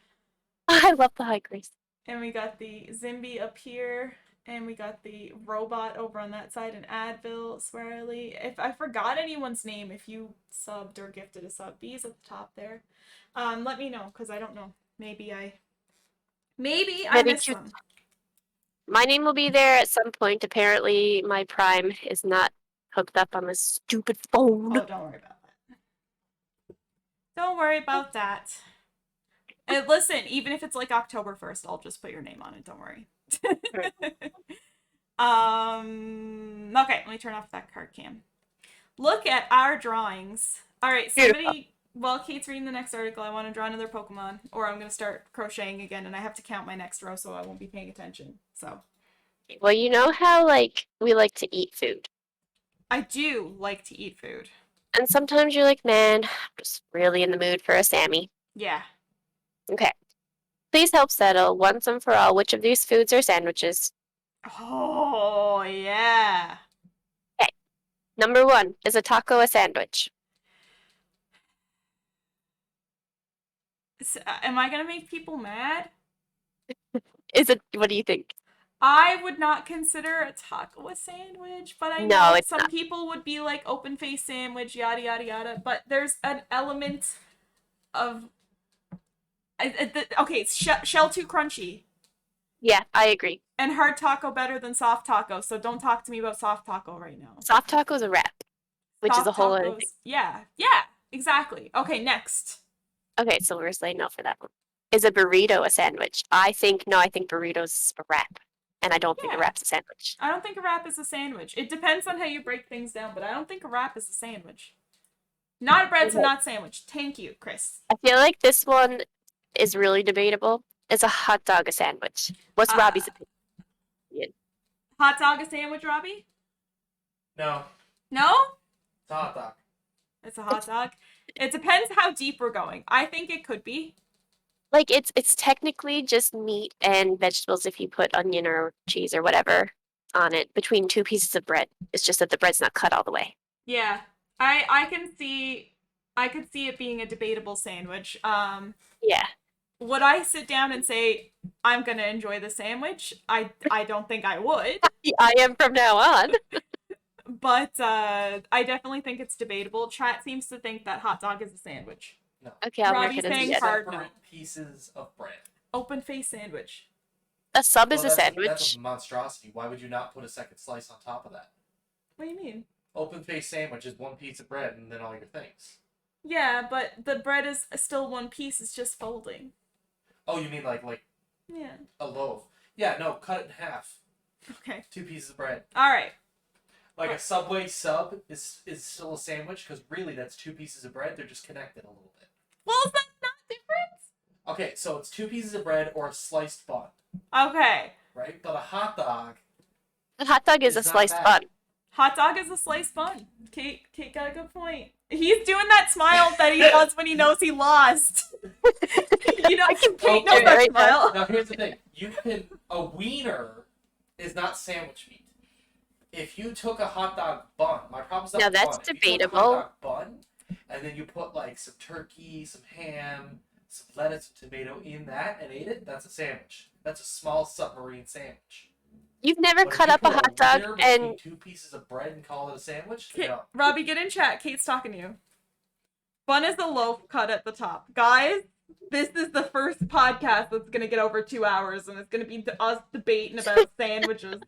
[SPEAKER 2] I love the high Chris.
[SPEAKER 1] And we got the Zimby up here, and we got the robot over on that side, and Advil, Swearly. If I forgot anyone's name, if you subbed or gifted a sub, B's at the top there. Let me know because I don't know. Maybe I missed
[SPEAKER 2] Too.
[SPEAKER 1] some.
[SPEAKER 2] My name will be there at some point. Apparently, my Prime is not hooked up on this stupid phone.
[SPEAKER 1] Oh, don't worry about that. Don't worry about that. And listen, even if it's like October 1st, I'll just put your name on it. Don't worry. Okay, let me turn off that card cam. Look at our drawings. All right, somebody. While Kate's reading the next article, I want to draw another Pokemon, or I'm gonna start crocheting again, and I have to count my next row, so I won't be paying attention. So.
[SPEAKER 2] Well, you know how like we like to eat food,
[SPEAKER 1] I do like to eat food.
[SPEAKER 2] and sometimes you're like, man, I'm just really in the mood for a Sammy.
[SPEAKER 1] Yeah.
[SPEAKER 2] Okay. Please help settle once and for all which of these foods are sandwiches.
[SPEAKER 1] Oh yeah.
[SPEAKER 2] Okay. Number 1, is a taco a sandwich?
[SPEAKER 1] So, am I gonna make people mad?
[SPEAKER 2] Is it? What do you think?
[SPEAKER 1] I would not consider a taco a sandwich, but I
[SPEAKER 2] No,
[SPEAKER 1] know
[SPEAKER 2] it's
[SPEAKER 1] some
[SPEAKER 2] not.
[SPEAKER 1] people would be like open face sandwich, yada yada yada. But there's an element of okay, it's shell too crunchy
[SPEAKER 2] Yeah, I agree.
[SPEAKER 1] and hard taco better than soft taco. So don't talk to me about soft taco right now.
[SPEAKER 2] Soft taco's a wrap, which is a
[SPEAKER 1] Soft
[SPEAKER 2] whole other thing.
[SPEAKER 1] tacos, yeah, exactly. Okay, next.
[SPEAKER 2] Okay, so we're saying no for that one. Is a burrito a sandwich? I think no. I think burrito's a wrap, and I don't think a
[SPEAKER 1] Yeah.
[SPEAKER 2] wrap's a sandwich.
[SPEAKER 1] I don't think a wrap is a sandwich. It depends on how you break things down, but I don't think a wrap is a sandwich. Not a bread, so
[SPEAKER 2] Okay.
[SPEAKER 1] not sandwich. Thank you, Chris.
[SPEAKER 2] I feel like this one is really debatable. Is a hot dog a sandwich? What's Robbie's opinion?
[SPEAKER 1] Hot dog a sandwich, Robbie?
[SPEAKER 3] No,
[SPEAKER 1] No?
[SPEAKER 3] it's a hot dog.
[SPEAKER 1] It's a hot dog. It depends how deep we're going. I think it could be.
[SPEAKER 2] Like it's technically just meat and vegetables if you put onion or cheese or whatever on it between 2 pieces of bread. It's just that the bread's not cut all the way.
[SPEAKER 1] Yeah. I could see it being a debatable sandwich.
[SPEAKER 2] Yeah.
[SPEAKER 1] Would I sit down and say I'm gonna enjoy the sandwich? I don't think I would.
[SPEAKER 2] I am from now on.
[SPEAKER 1] But I definitely think it's debatable. Chat seems to think that hot dog is a sandwich.
[SPEAKER 3] No.
[SPEAKER 2] Okay, I'll mark
[SPEAKER 1] Robbie's
[SPEAKER 2] it as
[SPEAKER 1] saying
[SPEAKER 2] yes.
[SPEAKER 1] hard no.
[SPEAKER 3] Separate pieces of bread.
[SPEAKER 1] Open face sandwich.
[SPEAKER 2] A sub is a
[SPEAKER 3] That's
[SPEAKER 2] sandwich.
[SPEAKER 3] a monstrosity. Why would you not put a second slice on top of that?
[SPEAKER 1] What do you mean?
[SPEAKER 3] Open face sandwich is 1 piece of bread and then all your things.
[SPEAKER 1] Yeah, but the bread is still one piece. It's just folding.
[SPEAKER 3] Oh, you mean like
[SPEAKER 1] Yeah.
[SPEAKER 3] a loaf? Yeah, no, cut it in half.
[SPEAKER 1] Okay.
[SPEAKER 3] 2 pieces of bread.
[SPEAKER 1] All right.
[SPEAKER 3] Like a Subway sub is still a sandwich because really that's 2 pieces of bread. They're just connected a little bit.
[SPEAKER 1] Well, is that not different?
[SPEAKER 3] Okay, so it's 2 pieces of bread or a sliced bun,
[SPEAKER 1] Okay.
[SPEAKER 3] right? But a hot dog.
[SPEAKER 2] A hot dog is a
[SPEAKER 3] It's not
[SPEAKER 2] sliced
[SPEAKER 3] bad.
[SPEAKER 2] bun.
[SPEAKER 1] Hot dog is a sliced bun. Kate got a good point. He's doing that smile that he does when he knows he lost. You know, Kate knows
[SPEAKER 3] Okay,
[SPEAKER 1] that
[SPEAKER 2] right now.
[SPEAKER 1] smile.
[SPEAKER 3] Now here's the thing: a wiener is not sandwich meat. If you took a hot dog bun, my problem's not
[SPEAKER 2] Now
[SPEAKER 3] with
[SPEAKER 2] that's
[SPEAKER 3] bun. If you took a
[SPEAKER 2] debatable.
[SPEAKER 3] hot dog bun, and then you put like some turkey, some ham, some lettuce, some tomato in that and ate it, that's a sandwich. That's a small submarine sandwich.
[SPEAKER 2] You've never
[SPEAKER 3] But if
[SPEAKER 2] cut
[SPEAKER 3] you
[SPEAKER 2] up a
[SPEAKER 3] put
[SPEAKER 2] hot dog
[SPEAKER 3] wiener between
[SPEAKER 2] and
[SPEAKER 3] 2 pieces of bread and call it a sandwich,
[SPEAKER 1] Kate,
[SPEAKER 3] no.
[SPEAKER 1] Robbie, get in chat. Kate's talking to you. Bun is the loaf cut at the top. Guys, this is the first podcast that's going to get over 2 hours, and it's going to be us debating about sandwiches.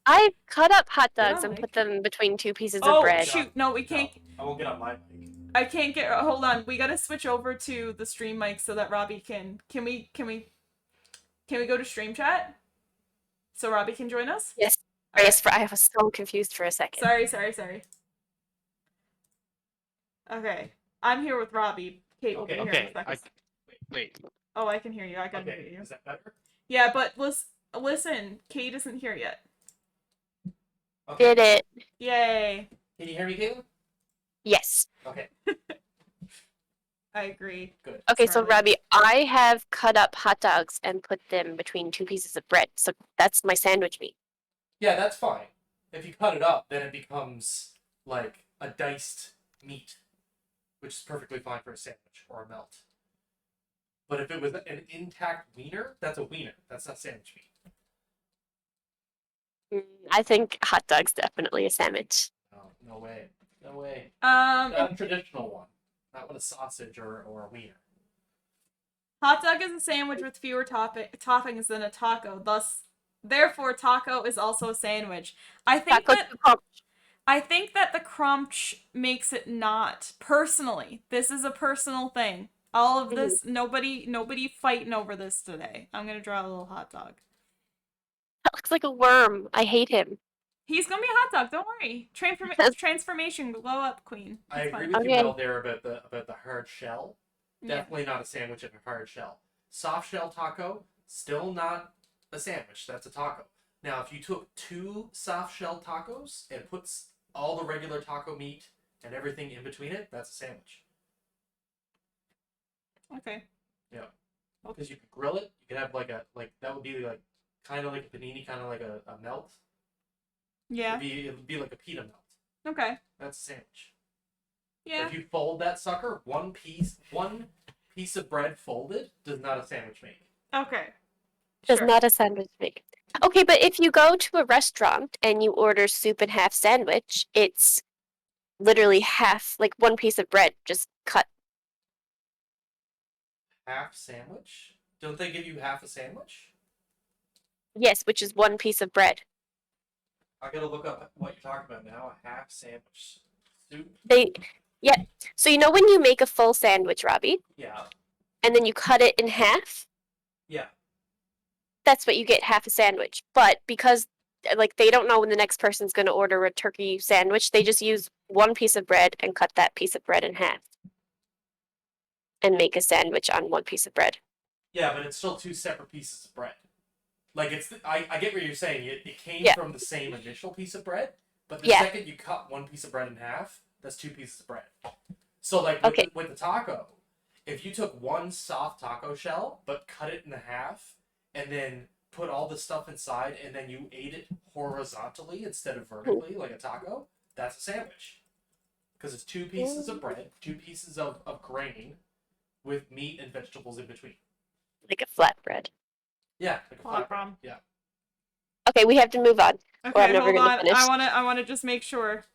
[SPEAKER 2] I've cut up hot
[SPEAKER 1] Get
[SPEAKER 2] dogs
[SPEAKER 1] on,
[SPEAKER 2] and
[SPEAKER 1] Mike.
[SPEAKER 2] put them between 2 pieces of
[SPEAKER 1] Oh,
[SPEAKER 2] bread.
[SPEAKER 1] shoot. No, we can't.
[SPEAKER 3] I won't get on my mic.
[SPEAKER 1] I can't get. Hold on. We gotta switch over to the stream mic so that Robbie can. Can we go to stream chat so Robbie can join us?
[SPEAKER 2] Yes.
[SPEAKER 1] Okay.
[SPEAKER 2] Yes, I was so confused for a second.
[SPEAKER 1] Sorry. Okay. I'm here with Robbie. Kate will be here in a second.
[SPEAKER 4] Wait.
[SPEAKER 1] Oh, I can hear you. I can hear you.
[SPEAKER 3] Is that better?
[SPEAKER 1] Yeah, but listen. Kate isn't here yet.
[SPEAKER 3] Okay.
[SPEAKER 2] Did it?
[SPEAKER 1] Yay.
[SPEAKER 3] Can you hear me, Caitlin?
[SPEAKER 2] Yes.
[SPEAKER 3] Okay.
[SPEAKER 1] I agree.
[SPEAKER 3] Good.
[SPEAKER 2] Okay, so
[SPEAKER 1] Sorry.
[SPEAKER 2] Robbie, I have cut up hot dogs and put them between 2 pieces of bread. So that's my sandwich meat.
[SPEAKER 3] Yeah, that's fine. If you cut it up, then it becomes like a diced meat, which is perfectly fine for a sandwich or a melt. But if it was an intact wiener, that's a wiener. That's not sandwich meat.
[SPEAKER 2] I think hot dog's definitely a sandwich.
[SPEAKER 3] No way. No way.
[SPEAKER 1] Um,
[SPEAKER 3] Not a traditional one. Not with a sausage or a wiener.
[SPEAKER 1] hot dog is a sandwich with fewer toppings than a taco. Therefore, taco is also a sandwich. I think that the crunch makes it not. Personally, this is a personal thing. All of this, nobody fighting over this today. I'm gonna draw a little hot dog.
[SPEAKER 2] That looks like a worm. I hate him.
[SPEAKER 1] He's gonna be a hot dog. Don't worry. Transformation, glow up, queen.
[SPEAKER 3] I
[SPEAKER 1] It's
[SPEAKER 3] agree
[SPEAKER 1] fine.
[SPEAKER 3] with you,
[SPEAKER 2] Okay.
[SPEAKER 3] Mel, there about the hard shell.
[SPEAKER 1] Yeah.
[SPEAKER 3] Definitely not a sandwich and a hard shell. Soft shell taco, still not a sandwich. That's a taco. Now, if you took 2 soft shell tacos and put all the regular taco meat and everything in between it, that's a sandwich.
[SPEAKER 1] Okay.
[SPEAKER 3] Yeah. Because you could grill it. You could have that would be like kind of like a panini, kind of like a melt.
[SPEAKER 1] Yeah.
[SPEAKER 3] It would be like a pita melt.
[SPEAKER 1] Okay.
[SPEAKER 3] That's a sandwich.
[SPEAKER 1] Yeah.
[SPEAKER 3] If you fold that sucker, one piece of bread folded does not a sandwich make.
[SPEAKER 1] Okay.
[SPEAKER 2] Does
[SPEAKER 1] Sure.
[SPEAKER 2] not a sandwich make. Okay, but if you go to a restaurant and you order soup and half sandwich, it's literally half, like 1 piece of bread just cut.
[SPEAKER 3] Half sandwich? Don't they give you half a sandwich?
[SPEAKER 2] Yes, which is 1 piece of bread.
[SPEAKER 3] I gotta look up what you're talking about now. A half sandwich. Soup?
[SPEAKER 2] Yeah. So you know when you make a full sandwich, Robbie,
[SPEAKER 3] Yeah.
[SPEAKER 2] and then you cut it in half?
[SPEAKER 3] Yeah.
[SPEAKER 2] That's what you get, half a sandwich. But because like they don't know when the next person's going to order a turkey sandwich, they just use 1 piece of bread and cut that piece of bread in half and make a sandwich on 1 piece of bread.
[SPEAKER 3] Yeah, but it's still 2 separate pieces of bread. Like I get what you're saying. It came
[SPEAKER 2] Yeah.
[SPEAKER 3] from the same initial piece of bread, but the
[SPEAKER 2] Yeah.
[SPEAKER 3] second you cut 1 piece of bread in half, that's 2 pieces of bread. So like
[SPEAKER 2] Okay.
[SPEAKER 3] with the taco, if you took 1 soft taco shell but cut it in half and then put all the stuff inside and then you ate it horizontally instead of vertically like a taco, that's a sandwich. Because it's 2 pieces of bread, 2 pieces of grain with meat and vegetables in between.
[SPEAKER 2] Like a flatbread.
[SPEAKER 3] Yeah, like a
[SPEAKER 1] Flat
[SPEAKER 3] flatbread.
[SPEAKER 1] problem.
[SPEAKER 3] Yeah.
[SPEAKER 2] Okay, we have to move on. I'm
[SPEAKER 1] Okay,
[SPEAKER 2] never
[SPEAKER 1] hold
[SPEAKER 2] gonna
[SPEAKER 1] on.
[SPEAKER 2] finish.
[SPEAKER 1] I wanna just make sure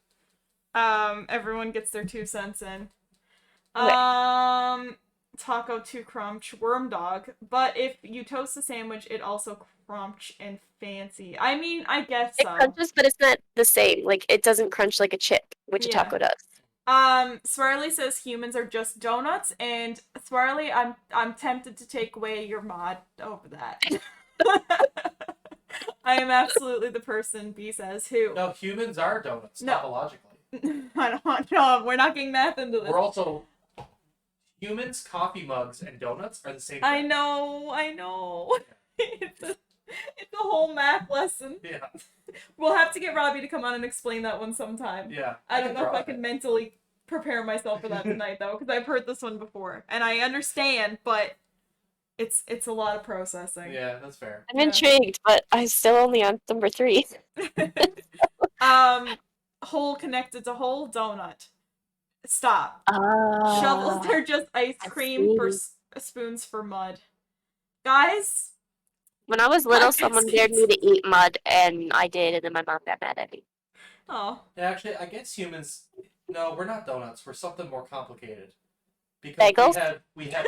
[SPEAKER 1] everyone gets their 2 cents in.
[SPEAKER 2] Okay.
[SPEAKER 1] Taco to crunch worm dog. But if you toast the sandwich, it also crunch and fancy. I mean, I guess
[SPEAKER 2] It
[SPEAKER 1] so.
[SPEAKER 2] crunches, but it's not the same. Like it doesn't crunch like a chip, which a
[SPEAKER 1] Yeah.
[SPEAKER 2] taco does.
[SPEAKER 1] Swirly says humans are just donuts, and Swirly, I'm tempted to take away your mod over that. I am absolutely the person, B says, who
[SPEAKER 3] No, humans are donuts,
[SPEAKER 1] No.
[SPEAKER 3] topologically.
[SPEAKER 1] I don't know, we're not getting math into this.
[SPEAKER 3] We're also humans, coffee mugs, and donuts are the same thing.
[SPEAKER 1] I know. It's a whole math lesson.
[SPEAKER 3] Yeah.
[SPEAKER 1] We'll have to get Robbie to come on and explain that one sometime.
[SPEAKER 3] Yeah.
[SPEAKER 1] I don't know if
[SPEAKER 3] draw
[SPEAKER 1] I can mentally prepare myself for that tonight though, because I've heard this one before and I understand, but it's a lot of processing.
[SPEAKER 3] Yeah, that's fair.
[SPEAKER 2] I'm
[SPEAKER 1] Yeah.
[SPEAKER 2] intrigued, but I'm still only on number 3.
[SPEAKER 1] Hole connected to hole donut. Stop.
[SPEAKER 2] Ah.
[SPEAKER 1] Shovels are just ice
[SPEAKER 2] I
[SPEAKER 1] cream for
[SPEAKER 2] see.
[SPEAKER 1] spoons for mud. Guys,
[SPEAKER 2] When I was little,
[SPEAKER 1] Hot
[SPEAKER 2] someone dared me
[SPEAKER 1] biscuits.
[SPEAKER 2] to eat mud, and I did, and then my mom got mad at me.
[SPEAKER 1] oh,
[SPEAKER 3] Yeah, actually, I guess humans. No, we're not donuts. We're something more complicated. Because
[SPEAKER 2] Bagels?
[SPEAKER 3] we had.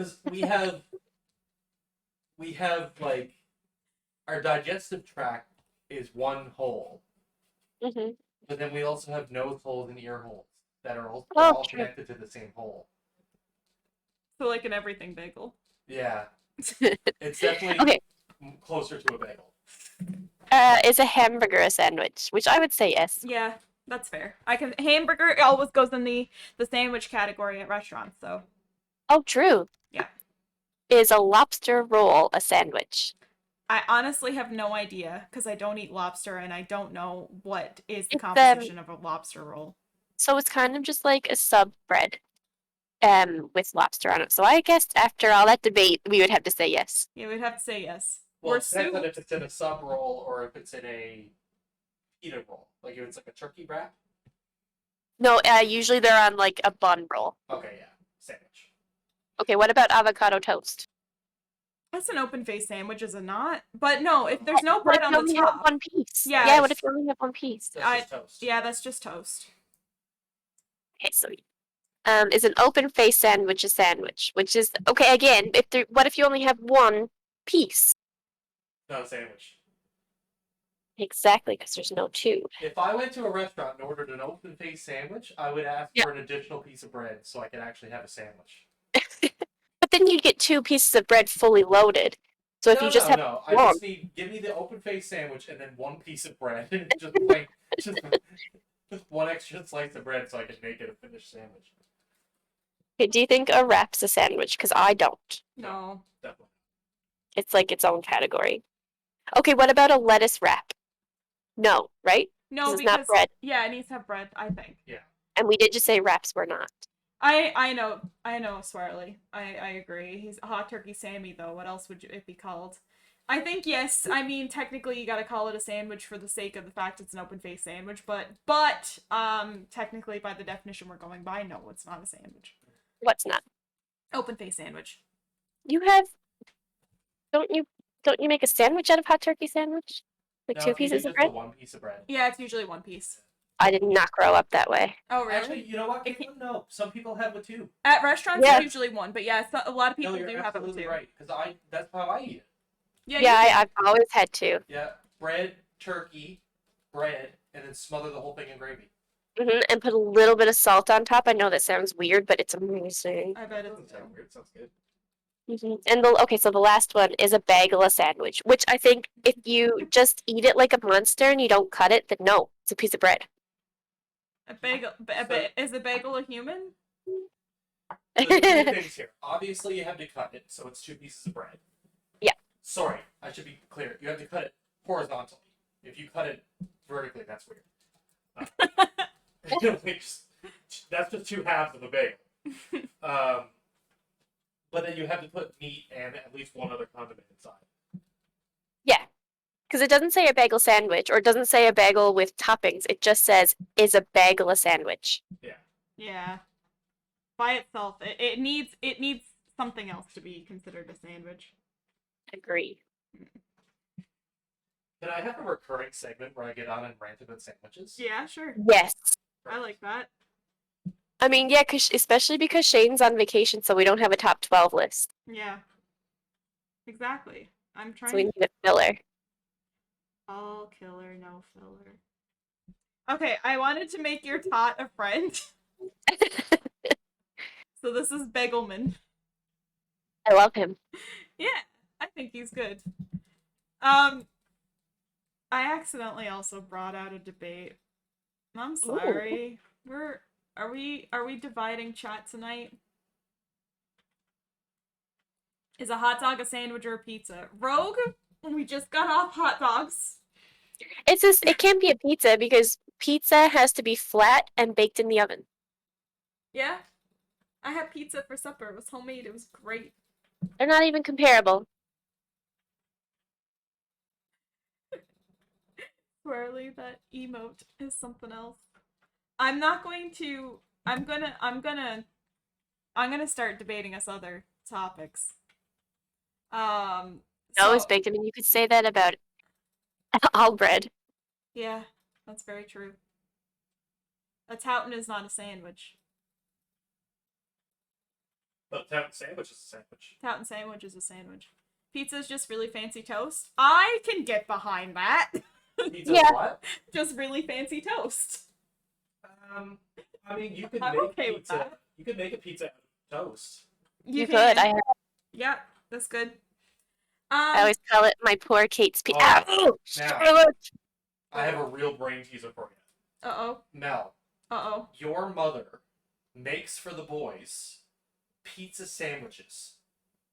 [SPEAKER 3] because we have like our digestive tract is one hole,
[SPEAKER 2] Hmm.
[SPEAKER 3] but then we also have nose holes and ear holes that are all, they're
[SPEAKER 2] Oh,
[SPEAKER 3] all
[SPEAKER 2] true.
[SPEAKER 3] connected to the same hole.
[SPEAKER 1] So like an everything bagel.
[SPEAKER 3] Yeah, it's definitely
[SPEAKER 2] Okay.
[SPEAKER 3] closer to a bagel.
[SPEAKER 2] Is a hamburger a sandwich? Which I would say yes.
[SPEAKER 1] Yeah, that's fair. I can hamburger always goes in the sandwich category at restaurants, so
[SPEAKER 2] Oh, true.
[SPEAKER 1] yeah.
[SPEAKER 2] Is a lobster roll a sandwich?
[SPEAKER 1] I honestly have no idea because I don't eat lobster and I don't know what is the
[SPEAKER 2] It's
[SPEAKER 1] composition of a lobster roll.
[SPEAKER 2] so it's kind of just like a sub bread, with lobster on it. So I guess after all that debate, we would have to say yes.
[SPEAKER 1] Yeah, we'd have to say yes.
[SPEAKER 3] Well,
[SPEAKER 1] Or
[SPEAKER 3] it depends on
[SPEAKER 1] soup.
[SPEAKER 3] if it's in a sub roll or if it's in a pita roll. Like if it's like a turkey wrap.
[SPEAKER 2] No, usually they're on like a bun roll.
[SPEAKER 3] Okay, yeah, sandwich.
[SPEAKER 2] Okay, what about avocado toast?
[SPEAKER 1] That's an open face sandwich, is it not? But no, if there's no
[SPEAKER 2] What
[SPEAKER 1] bread
[SPEAKER 2] if
[SPEAKER 1] on
[SPEAKER 2] you
[SPEAKER 1] the
[SPEAKER 2] only have
[SPEAKER 1] top.
[SPEAKER 2] one piece?
[SPEAKER 1] Yeah,
[SPEAKER 2] Yeah, what if you only have one piece?
[SPEAKER 3] That's just toast.
[SPEAKER 1] Yeah, that's just toast.
[SPEAKER 2] Okay, so is an open face sandwich a sandwich? Which is okay again. What if you only have one piece?
[SPEAKER 3] Not a sandwich.
[SPEAKER 2] Exactly, because there's no two.
[SPEAKER 3] If I went to a restaurant and ordered an open face sandwich, I would ask
[SPEAKER 2] Yeah.
[SPEAKER 3] for an additional piece of bread so I could actually have a sandwich.
[SPEAKER 2] But then you'd get two pieces of bread fully loaded. So if you just have
[SPEAKER 3] I
[SPEAKER 2] one,
[SPEAKER 3] just need give me the open face sandwich and then one piece of bread, just like just one extra slice of bread so I can make it a finished sandwich.
[SPEAKER 2] okay, do you think a wrap's a sandwich? Because I don't.
[SPEAKER 1] No.
[SPEAKER 3] Definitely.
[SPEAKER 2] It's like its own category. Okay, what about a lettuce wrap? No, right?
[SPEAKER 1] No,
[SPEAKER 2] It's
[SPEAKER 1] because
[SPEAKER 2] not bread.
[SPEAKER 1] yeah, it needs to have bread, I think.
[SPEAKER 3] Yeah.
[SPEAKER 2] And we did just say wraps were not.
[SPEAKER 1] I know Swarley. I agree. He's a hot turkey Sammy though. What else would it be called? I think yes. I mean, technically you gotta call it a sandwich for the sake of the fact it's an open face sandwich, but technically by the definition we're going by, no, it's not a sandwich.
[SPEAKER 2] What's not?
[SPEAKER 1] Open face sandwich.
[SPEAKER 2] You have don't you make a sandwich out of hot turkey sandwich? Like
[SPEAKER 3] No,
[SPEAKER 2] two
[SPEAKER 3] if you do
[SPEAKER 2] pieces of
[SPEAKER 3] just
[SPEAKER 2] bread?
[SPEAKER 3] the one piece of bread.
[SPEAKER 1] Yeah, it's usually one piece.
[SPEAKER 2] I did not grow up that way.
[SPEAKER 1] Oh really?
[SPEAKER 3] Actually, you know what?
[SPEAKER 1] If
[SPEAKER 3] Caitlin? No, some people have it too.
[SPEAKER 1] At restaurants,
[SPEAKER 2] Yeah.
[SPEAKER 1] it's usually one, but yeah, a lot of people
[SPEAKER 3] No, you're
[SPEAKER 1] do have it
[SPEAKER 3] absolutely
[SPEAKER 1] too.
[SPEAKER 3] right because that's how I eat it.
[SPEAKER 1] Yeah,
[SPEAKER 2] Yeah, I've always had two.
[SPEAKER 3] Yeah, bread, turkey, bread, and then smother the whole thing in gravy.
[SPEAKER 2] And put a little bit of salt on top. I know that sounds weird, but it's amazing.
[SPEAKER 1] I bet it's
[SPEAKER 3] Doesn't sound weird. Sounds good.
[SPEAKER 2] And okay, so the last one is a bagel a sandwich, which I think if you just eat it like a monster and you don't cut it, then no, it's a piece of bread.
[SPEAKER 1] a bagel. Is a bagel a human?
[SPEAKER 3] So there's two things here. Obviously, you have to cut it, so it's two pieces of bread.
[SPEAKER 2] Yeah.
[SPEAKER 3] Sorry, I should be clear. You have to cut it horizontally. If you cut it vertically, that's weird. That's just two halves of a bagel. But then you have to put meat and at least one other condiment inside.
[SPEAKER 2] Yeah, because it doesn't say a bagel sandwich or it doesn't say a bagel with toppings. It just says, is a bagel a sandwich?
[SPEAKER 1] Yeah. By itself, it needs something else to be considered a sandwich.
[SPEAKER 2] Agree.
[SPEAKER 3] Can I have a recurring segment where I get on and rant about sandwiches?
[SPEAKER 1] Yeah, sure.
[SPEAKER 2] Yes.
[SPEAKER 1] I like that.
[SPEAKER 2] I mean, yeah, especially because Shane's on vacation, so we don't have a top 12 list.
[SPEAKER 1] Yeah. Exactly. I'm trying.
[SPEAKER 2] So we need a filler.
[SPEAKER 1] All killer, no filler. Okay, I wanted to make your tot a friend. So this is Begelman.
[SPEAKER 2] I love him.
[SPEAKER 1] Yeah, I think he's good. I accidentally also brought out a debate. I'm sorry. Are we dividing chat tonight? Is a hot dog a sandwich or a pizza? Rogue, we just got off hot dogs.
[SPEAKER 2] It can't be a pizza because pizza has to be flat and baked in the oven.
[SPEAKER 1] Yeah. I had pizza for supper. It was homemade. It was great.
[SPEAKER 2] They're not even comparable.
[SPEAKER 1] Swirly, that emote is something else. I'm not going to. I'm gonna start debating us other topics.
[SPEAKER 2] No,
[SPEAKER 1] So,
[SPEAKER 2] it's baked. I mean, you could say that about all bread.
[SPEAKER 1] yeah, that's very true. A tautin is not a sandwich.
[SPEAKER 3] But that sandwich is a sandwich.
[SPEAKER 1] Town sandwich is a sandwich. Pizza is just really fancy toast. I can get behind that.
[SPEAKER 3] Pizza
[SPEAKER 2] Yeah.
[SPEAKER 3] what?
[SPEAKER 1] Just really fancy toast.
[SPEAKER 3] I mean, you could
[SPEAKER 1] I'm
[SPEAKER 3] make
[SPEAKER 1] okay with
[SPEAKER 3] pizza.
[SPEAKER 1] that.
[SPEAKER 3] You could make a pizza out of toast.
[SPEAKER 2] You
[SPEAKER 1] can.
[SPEAKER 2] could. I
[SPEAKER 1] Yeah, that's good.
[SPEAKER 2] always call it my poor Kate's pizza.
[SPEAKER 3] Oh,
[SPEAKER 2] Ow!
[SPEAKER 3] now. I have a real brain teaser for you.
[SPEAKER 1] Uh-oh.
[SPEAKER 3] Mel,
[SPEAKER 1] Uh-oh.
[SPEAKER 3] your mother makes for the boys pizza sandwiches.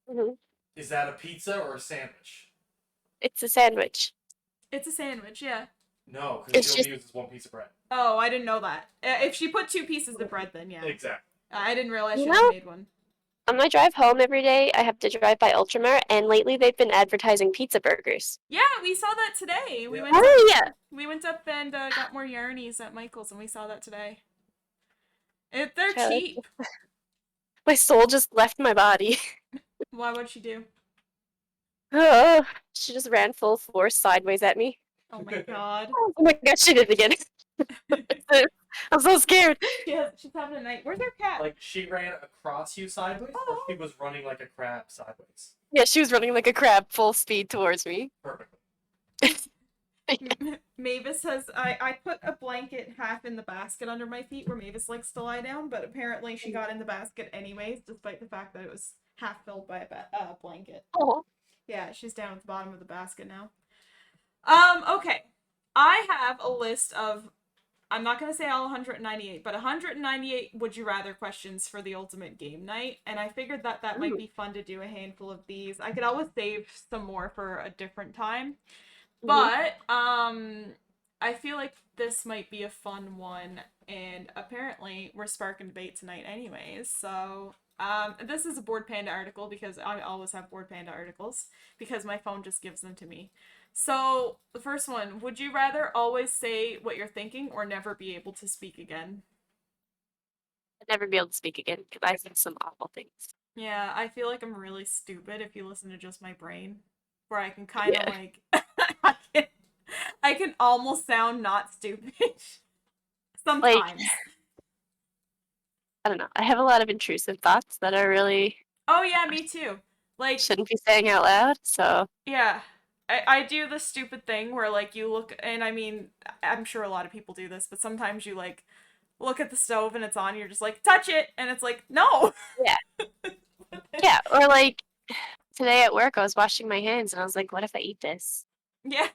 [SPEAKER 2] Mhm.
[SPEAKER 3] Is that a pizza or a sandwich?
[SPEAKER 2] It's a sandwich.
[SPEAKER 1] It's a sandwich, yeah.
[SPEAKER 3] No, because
[SPEAKER 2] It's
[SPEAKER 3] she only uses one piece of bread.
[SPEAKER 1] Oh, I didn't know that. If she put 2 pieces of bread, then yeah.
[SPEAKER 3] Exactly.
[SPEAKER 1] I didn't realize
[SPEAKER 2] You
[SPEAKER 1] she
[SPEAKER 2] know-
[SPEAKER 1] only made one.
[SPEAKER 2] On my drive home every day, I have to drive by Ultramart, and lately they've been advertising pizza burgers.
[SPEAKER 1] Yeah, we saw that today. We
[SPEAKER 3] Yeah.
[SPEAKER 1] went up,
[SPEAKER 2] Oh yeah.
[SPEAKER 1] we went up and got more yarnies at Michael's, and we saw that today. They're
[SPEAKER 2] Shall I-
[SPEAKER 1] cheap.
[SPEAKER 2] My soul just left my body.
[SPEAKER 1] Why would she do?
[SPEAKER 2] Oh, she just ran full force sideways at me.
[SPEAKER 1] Oh my god.
[SPEAKER 2] Oh my god, she did it again. I'm so scared.
[SPEAKER 1] She's having a night. Where's our cat?
[SPEAKER 3] Like, she ran across you sideways, or she was running like a crab sideways?
[SPEAKER 2] Yeah, she was running like a crab full speed towards me.
[SPEAKER 3] Perfectly.
[SPEAKER 1] Mavis says, I put a blanket half in the basket under my feet where Mavis likes to lie down, but apparently she got in the basket anyways, despite the fact that it was half filled by a blanket.
[SPEAKER 2] Oh.
[SPEAKER 1] Yeah, she's down at the bottom of the basket now. Okay. I have a list of, I'm not going to say all 198, but 198 would you rather questions for the ultimate game night, and I figured that might be fun to do a handful of these. I could always save some more for a different time. But I feel like this might be a fun one, and apparently we're sparking debate tonight anyways, so this is a Board Panda article because I always have Board Panda articles because my phone just gives them to me. So the first one, would you rather always say what you're thinking or never be able to speak again?
[SPEAKER 2] I'd never be able to speak again because I said some awful things.
[SPEAKER 1] Yeah, I feel like I'm really stupid if you listen to just my brain, where I can kind of like I can almost sound not stupid sometimes.
[SPEAKER 2] I don't know. I have a lot of intrusive thoughts that are really
[SPEAKER 1] Oh yeah, me too. Like,
[SPEAKER 2] shouldn't be saying out loud. So
[SPEAKER 1] yeah, I do the stupid thing where like you look, and I mean, I'm sure a lot of people do this, but sometimes you like look at the stove and it's on, you're just like, touch it, and it's like, no.
[SPEAKER 2] yeah, or like today at work, I was washing my hands and I was like, "What if I eat this?"
[SPEAKER 1] Yeah.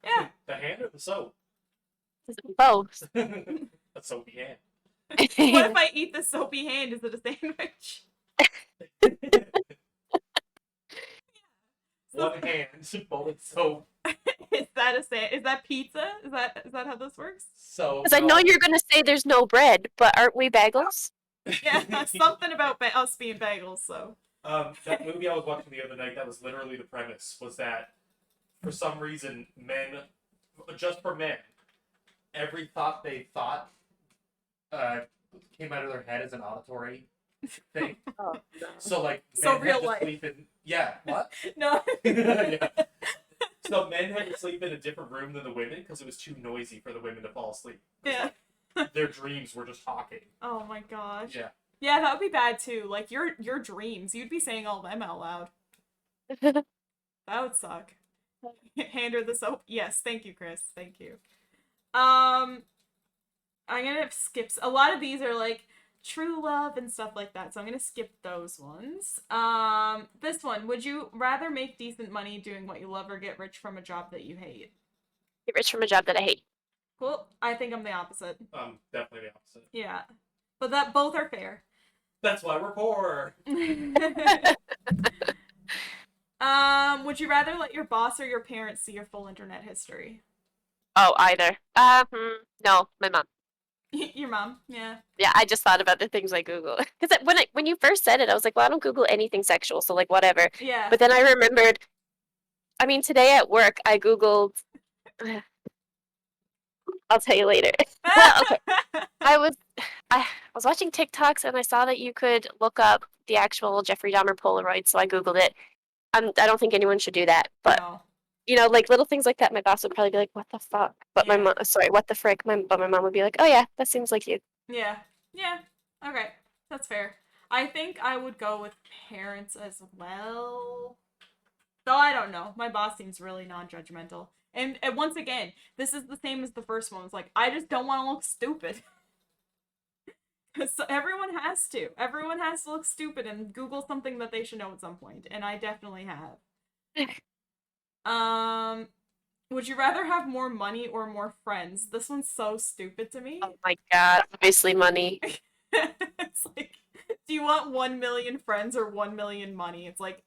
[SPEAKER 1] Yeah.
[SPEAKER 3] The hand or the soap?
[SPEAKER 2] Both.
[SPEAKER 3] The soapy hand.
[SPEAKER 1] What if I eat the soapy hand? Is it a sandwich?
[SPEAKER 3] One hand, bowl of soap.
[SPEAKER 1] Is that pizza? Is that how this works?
[SPEAKER 3] So.
[SPEAKER 2] Because I know you're gonna say there's no bread, but aren't we bagels?
[SPEAKER 1] Yeah, something about us being bagels. So.
[SPEAKER 3] That movie I was watching the other night, that was literally the premise, was that for some reason just for men, every thought they thought came out of their head as an auditory thing.
[SPEAKER 2] Oh, no.
[SPEAKER 3] So like
[SPEAKER 1] So
[SPEAKER 3] men
[SPEAKER 1] real
[SPEAKER 3] had to
[SPEAKER 1] life.
[SPEAKER 3] sleep in what?
[SPEAKER 1] No.
[SPEAKER 3] Yeah. So men had to sleep in a different room than the women because it was too noisy for the women to fall asleep.
[SPEAKER 1] Yeah.
[SPEAKER 3] Their dreams were just talking.
[SPEAKER 1] Oh my gosh.
[SPEAKER 3] Yeah.
[SPEAKER 1] Yeah, that would be bad too. Like your dreams, you'd be saying all them out loud. That would suck. Hand her the soap. Yes, thank you, Chris. Thank you. I'm gonna skip. A lot of these are like true love and stuff like that, so I'm gonna skip those ones. This one: would you rather make decent money doing what you love or get rich from a job that you hate?
[SPEAKER 2] Get rich from a job that I hate.
[SPEAKER 1] Cool. I think I'm the opposite.
[SPEAKER 3] Definitely the opposite.
[SPEAKER 1] Yeah, but that both are fair.
[SPEAKER 3] That's why we're poor.
[SPEAKER 1] Would you rather let your boss or your parents see your full internet history?
[SPEAKER 2] Oh, either. No, my mom.
[SPEAKER 1] Your mom, yeah.
[SPEAKER 2] Yeah, I just thought about the things I Google. Because when you first said it, I was like, well, I don't Google anything sexual, so like whatever.
[SPEAKER 1] Yeah.
[SPEAKER 2] But then I remembered. I mean, today at work, I Googled. I'll tell you later. Well, okay. I was watching TikToks and I saw that you could look up the actual Jeffrey Dahmer Polaroid, so I Googled it. I don't think anyone should do that, but
[SPEAKER 1] No.
[SPEAKER 2] you know, like little things like that, my boss would probably be like, "What the fuck?" But my
[SPEAKER 1] Yeah.
[SPEAKER 2] mom, sorry, what the frick? But my mom would be like, "Oh yeah, that seems like you."
[SPEAKER 1] Yeah. Yeah. Okay. That's fair. I think I would go with parents as well. Though I don't know. My boss seems really non-judgmental. And once again, this is the same as the first one. It's like, I just don't want to look stupid. So everyone has to. Everyone has to look stupid and Google something that they should know at some point. And I definitely have. Um, would you rather have more money or more friends? This one's so stupid to me.
[SPEAKER 2] Oh my god, obviously money.
[SPEAKER 1] It's like, do you want 1 million friends or 1 million money? It's like,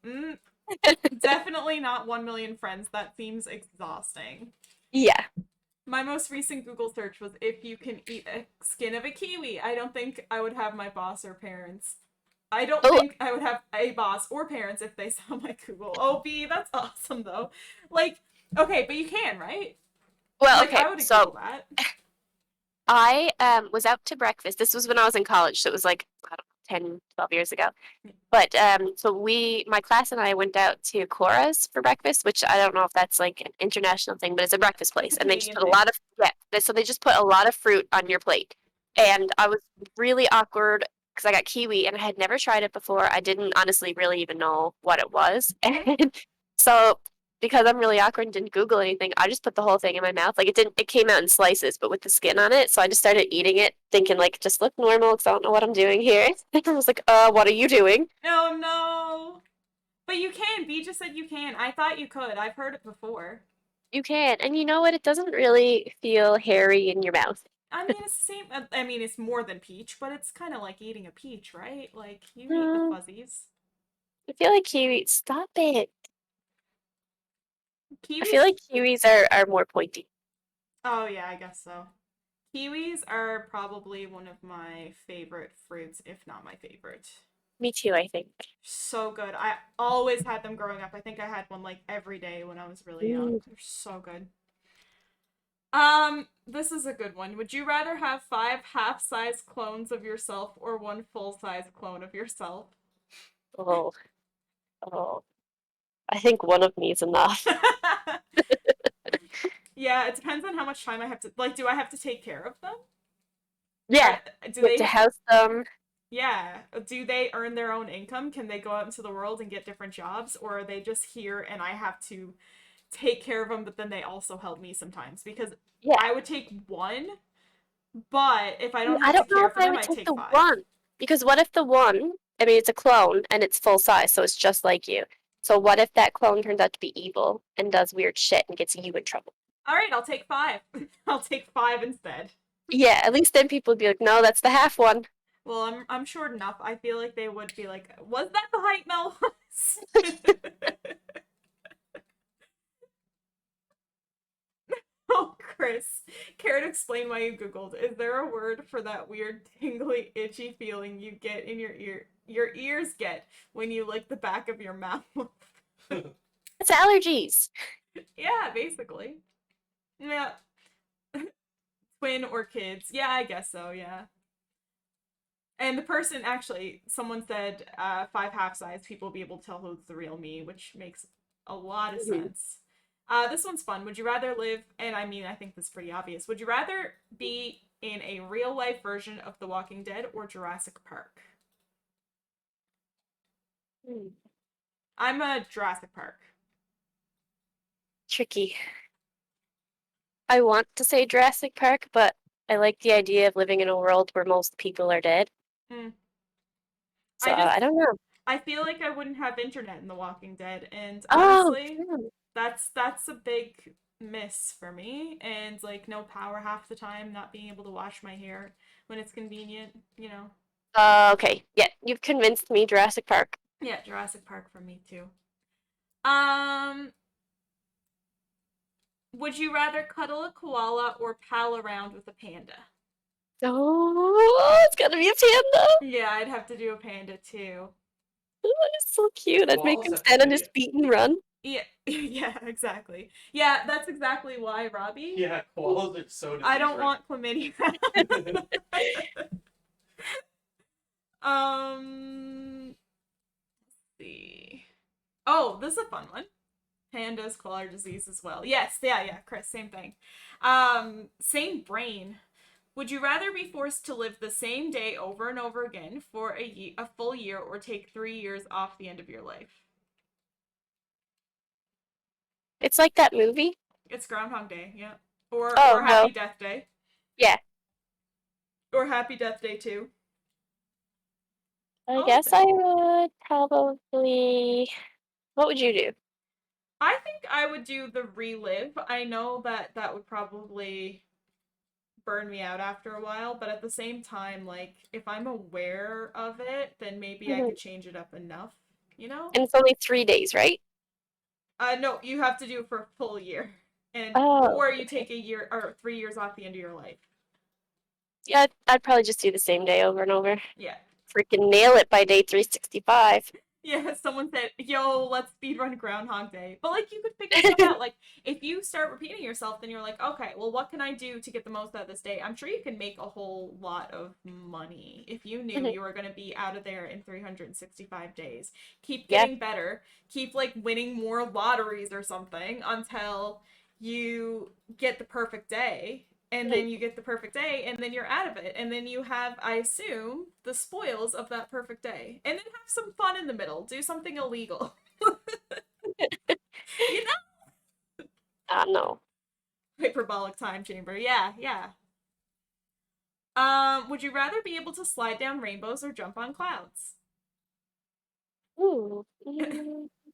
[SPEAKER 1] definitely not 1 million friends. That seems exhausting.
[SPEAKER 2] Yeah.
[SPEAKER 1] My most recent Google search was if you can eat a skin of a kiwi. I don't think I would have my boss or parents. I don't
[SPEAKER 2] Oh,
[SPEAKER 1] think I would have a boss or parents if they saw my Google. Oh, B, that's awesome though. Like, okay, but you can, right?
[SPEAKER 2] well,
[SPEAKER 1] Like,
[SPEAKER 2] okay.
[SPEAKER 1] I would
[SPEAKER 2] So
[SPEAKER 1] Google that.
[SPEAKER 2] I was out to breakfast. This was when I was in college, so it was like, I don't know, 10, 12 years ago. But so my class and I went out to Cora's for breakfast, which I don't know if that's like an international thing, but it's a breakfast
[SPEAKER 1] It's
[SPEAKER 2] place.
[SPEAKER 1] a
[SPEAKER 2] And they just
[SPEAKER 1] Canadian
[SPEAKER 2] put a
[SPEAKER 1] thing.
[SPEAKER 2] lot of, so they just put a lot of fruit on your plate. And I was really awkward because I got kiwi and I had never tried it before. I didn't honestly really even know what it was. And so because I'm really awkward and didn't Google anything, I just put the whole thing in my mouth. Like it came out in slices, but with the skin on it. So I just started eating it, thinking like, just look normal because I don't know what I'm doing here. And I was like, what are you doing?
[SPEAKER 1] Oh no. But you can. B just said you can. I thought you could. I've heard it before.
[SPEAKER 2] You can. And you know what? It doesn't really feel hairy in your mouth.
[SPEAKER 1] I mean, it's the same. I mean, it's more than peach, but it's kind of like eating a peach, right? Like, you eat the
[SPEAKER 2] Mm,
[SPEAKER 1] fuzzies.
[SPEAKER 2] I feel like kiwi. Stop it. I feel
[SPEAKER 1] Kiwis?
[SPEAKER 2] like kiwis are more pointy.
[SPEAKER 1] Oh, yeah, I guess so. Kiwis are probably one of my favorite fruits, if not my favorite.
[SPEAKER 2] Me too, I think.
[SPEAKER 1] So good. I always had them growing up. I think I had one like every day when I was really young.
[SPEAKER 2] Mm.
[SPEAKER 1] They're so good. This is a good one. Would you rather have 5 half-size clones of yourself or one full-size clone of yourself?
[SPEAKER 2] Oh, oh. I think one of me is enough.
[SPEAKER 1] Yeah, it depends on how much time I have to like do I have to take care of them?
[SPEAKER 2] Yeah.
[SPEAKER 1] Or do
[SPEAKER 2] You have to
[SPEAKER 1] they
[SPEAKER 2] house them.
[SPEAKER 1] yeah, do they earn their own income? Can they go out into the world and get different jobs or are they just here and I have to take care of them but then they also help me sometimes because
[SPEAKER 2] Yeah.
[SPEAKER 1] I would take one, but if I don't
[SPEAKER 2] I
[SPEAKER 1] have to
[SPEAKER 2] don't know
[SPEAKER 1] care
[SPEAKER 2] if
[SPEAKER 1] for
[SPEAKER 2] I
[SPEAKER 1] them,
[SPEAKER 2] would
[SPEAKER 1] I'd
[SPEAKER 2] take
[SPEAKER 1] take
[SPEAKER 2] the
[SPEAKER 1] 5.
[SPEAKER 2] one. Because what if the one, I mean, it's a clone and it's full size, so it's just like you. So what if that clone turns out to be evil and does weird shit and gets you in trouble?
[SPEAKER 1] All right, I'll take 5. I'll take 5 instead.
[SPEAKER 2] Yeah, at least then people would be like, no, that's the half one.
[SPEAKER 1] Well, I'm short enough. I feel like they would be like, "Was that the height Mel was?" Oh, Chris, care to explain why you Googled? Is there a word for that weird, tingly, itchy feeling you get in your ears get when you lick the back of your mouth?
[SPEAKER 2] It's allergies.
[SPEAKER 1] Yeah, basically. Yeah, twin or kids. Yeah, I guess so. Yeah. And the person actually, someone said 5 half-size people will be able to tell who's the real me, which makes a lot of
[SPEAKER 2] Mhm.
[SPEAKER 1] sense. This one's fun. Would you rather live, and I mean, I think this is pretty obvious. Would you rather be in a real life version of The Walking Dead or Jurassic Park?
[SPEAKER 2] Hmm.
[SPEAKER 1] I'm a Jurassic Park.
[SPEAKER 2] Tricky. I want to say Jurassic Park, but I like the idea of living in a world where most people are dead.
[SPEAKER 1] Hmm.
[SPEAKER 2] So
[SPEAKER 1] I just,
[SPEAKER 2] I don't know.
[SPEAKER 1] I feel like I wouldn't have internet in The Walking Dead, and
[SPEAKER 2] Oh,
[SPEAKER 1] honestly,
[SPEAKER 2] true.
[SPEAKER 1] that's a big miss for me. And like no power half the time, not being able to wash my hair when it's convenient, you know.
[SPEAKER 2] Okay. Yeah, you've convinced me, Jurassic Park.
[SPEAKER 1] Yeah, Jurassic Park for me too. Um, would you rather cuddle a koala or pal around with a panda?
[SPEAKER 2] Oh, it's gonna be a panda.
[SPEAKER 1] Yeah, I'd have to do a panda too.
[SPEAKER 2] Oh, it's so cute. I'd make
[SPEAKER 3] Koalas
[SPEAKER 2] him
[SPEAKER 3] have
[SPEAKER 2] stand on his
[SPEAKER 3] chlamydia.
[SPEAKER 2] feet and run.
[SPEAKER 1] Yeah, yeah, exactly. Yeah, that's exactly why, Robbie.
[SPEAKER 3] Yeah, koalas are so
[SPEAKER 1] I
[SPEAKER 3] disease
[SPEAKER 1] don't want chlamydia. Let's see. Oh, this is a fun one. Pandas, koala disease as well. Yes, yeah, yeah, Chris, same thing. Same brain. Would you rather be forced to live the same day over and over again for a full year, or take 3 years off the end of your life?
[SPEAKER 2] It's like that movie.
[SPEAKER 1] It's Groundhog Day, yeah. Or
[SPEAKER 2] Oh
[SPEAKER 1] or
[SPEAKER 2] no.
[SPEAKER 1] Happy Death Day.
[SPEAKER 2] Yeah.
[SPEAKER 1] Or Happy Death Day too.
[SPEAKER 2] I
[SPEAKER 1] All of
[SPEAKER 2] guess
[SPEAKER 1] it.
[SPEAKER 2] I would probably. What would you do?
[SPEAKER 1] I think I would do the relive. I know that that would probably burn me out after a while, but at the same time, like, if I'm aware of it, then maybe I
[SPEAKER 2] Mhm.
[SPEAKER 1] could change it up enough, you know?
[SPEAKER 2] And it's only 3 days, right?
[SPEAKER 1] No, you have to do it for a full year. And
[SPEAKER 2] Oh,
[SPEAKER 1] or you
[SPEAKER 2] okay.
[SPEAKER 1] take a year or 3 years off the end of your life.
[SPEAKER 2] Yeah, I'd probably just do the same day over and over.
[SPEAKER 1] Yeah.
[SPEAKER 2] Freaking nail it by day 365.
[SPEAKER 1] Yeah, someone said, "Yo, let's speedrun Groundhog Day." But like, you could figure stuff out. Like, if you start repeating yourself, then you're like, "Okay, well, what can I do to get the most out of this day?" I'm sure you can make a whole lot of money if you knew
[SPEAKER 2] Mhm.
[SPEAKER 1] you were going to be out of there in 365 days. Keep
[SPEAKER 2] Yeah.
[SPEAKER 1] getting better. Keep like winning more lotteries or something until you get the perfect day, and
[SPEAKER 2] Mhm.
[SPEAKER 1] then you get the perfect day, and then you're out of it, and then you have, I assume, the spoils of that perfect day, and then have some fun in the middle. Do something illegal. You know,
[SPEAKER 2] No.
[SPEAKER 1] hyperbolic time chamber. Yeah, yeah. Would you rather be able to slide down rainbows or jump on clouds?
[SPEAKER 2] Ooh.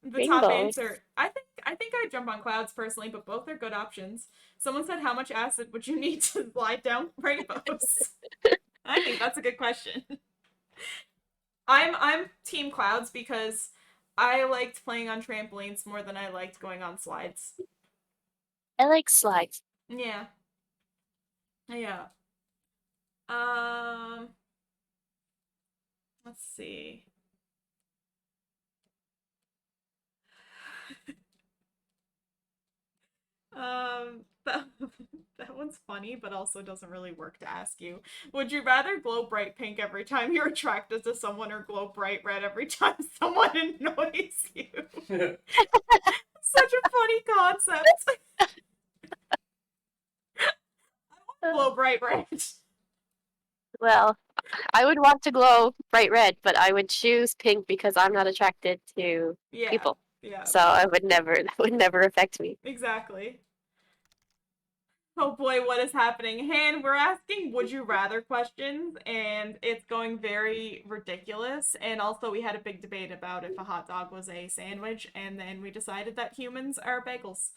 [SPEAKER 1] The top
[SPEAKER 2] Rainbows.
[SPEAKER 1] answer, I think I'd jump on clouds personally, but both are good options. Someone said, "How much acid would you need to slide down rainbows?" I think that's a good question. I'm team clouds because I liked playing on trampolines more than I liked going on slides.
[SPEAKER 2] I like slides.
[SPEAKER 1] Yeah. Yeah. Um, let's see. That, that one's funny, but also doesn't really work to ask you. Would you rather glow bright pink every time you're attracted to someone, or glow bright red every time someone annoys you? Such a funny concept.
[SPEAKER 2] Uh,
[SPEAKER 1] Glow bright red.
[SPEAKER 2] Well, I would want to glow bright red, but I would choose pink because I'm not attracted to
[SPEAKER 1] Yeah.
[SPEAKER 2] people.
[SPEAKER 1] Yeah.
[SPEAKER 2] So I would never, that would never affect me.
[SPEAKER 1] Exactly. Oh boy, what is happening? Han, we're asking would you rather questions, and it's going very ridiculous. And also, we had a big debate about if a hot dog was a sandwich, and then we decided that humans are bagels.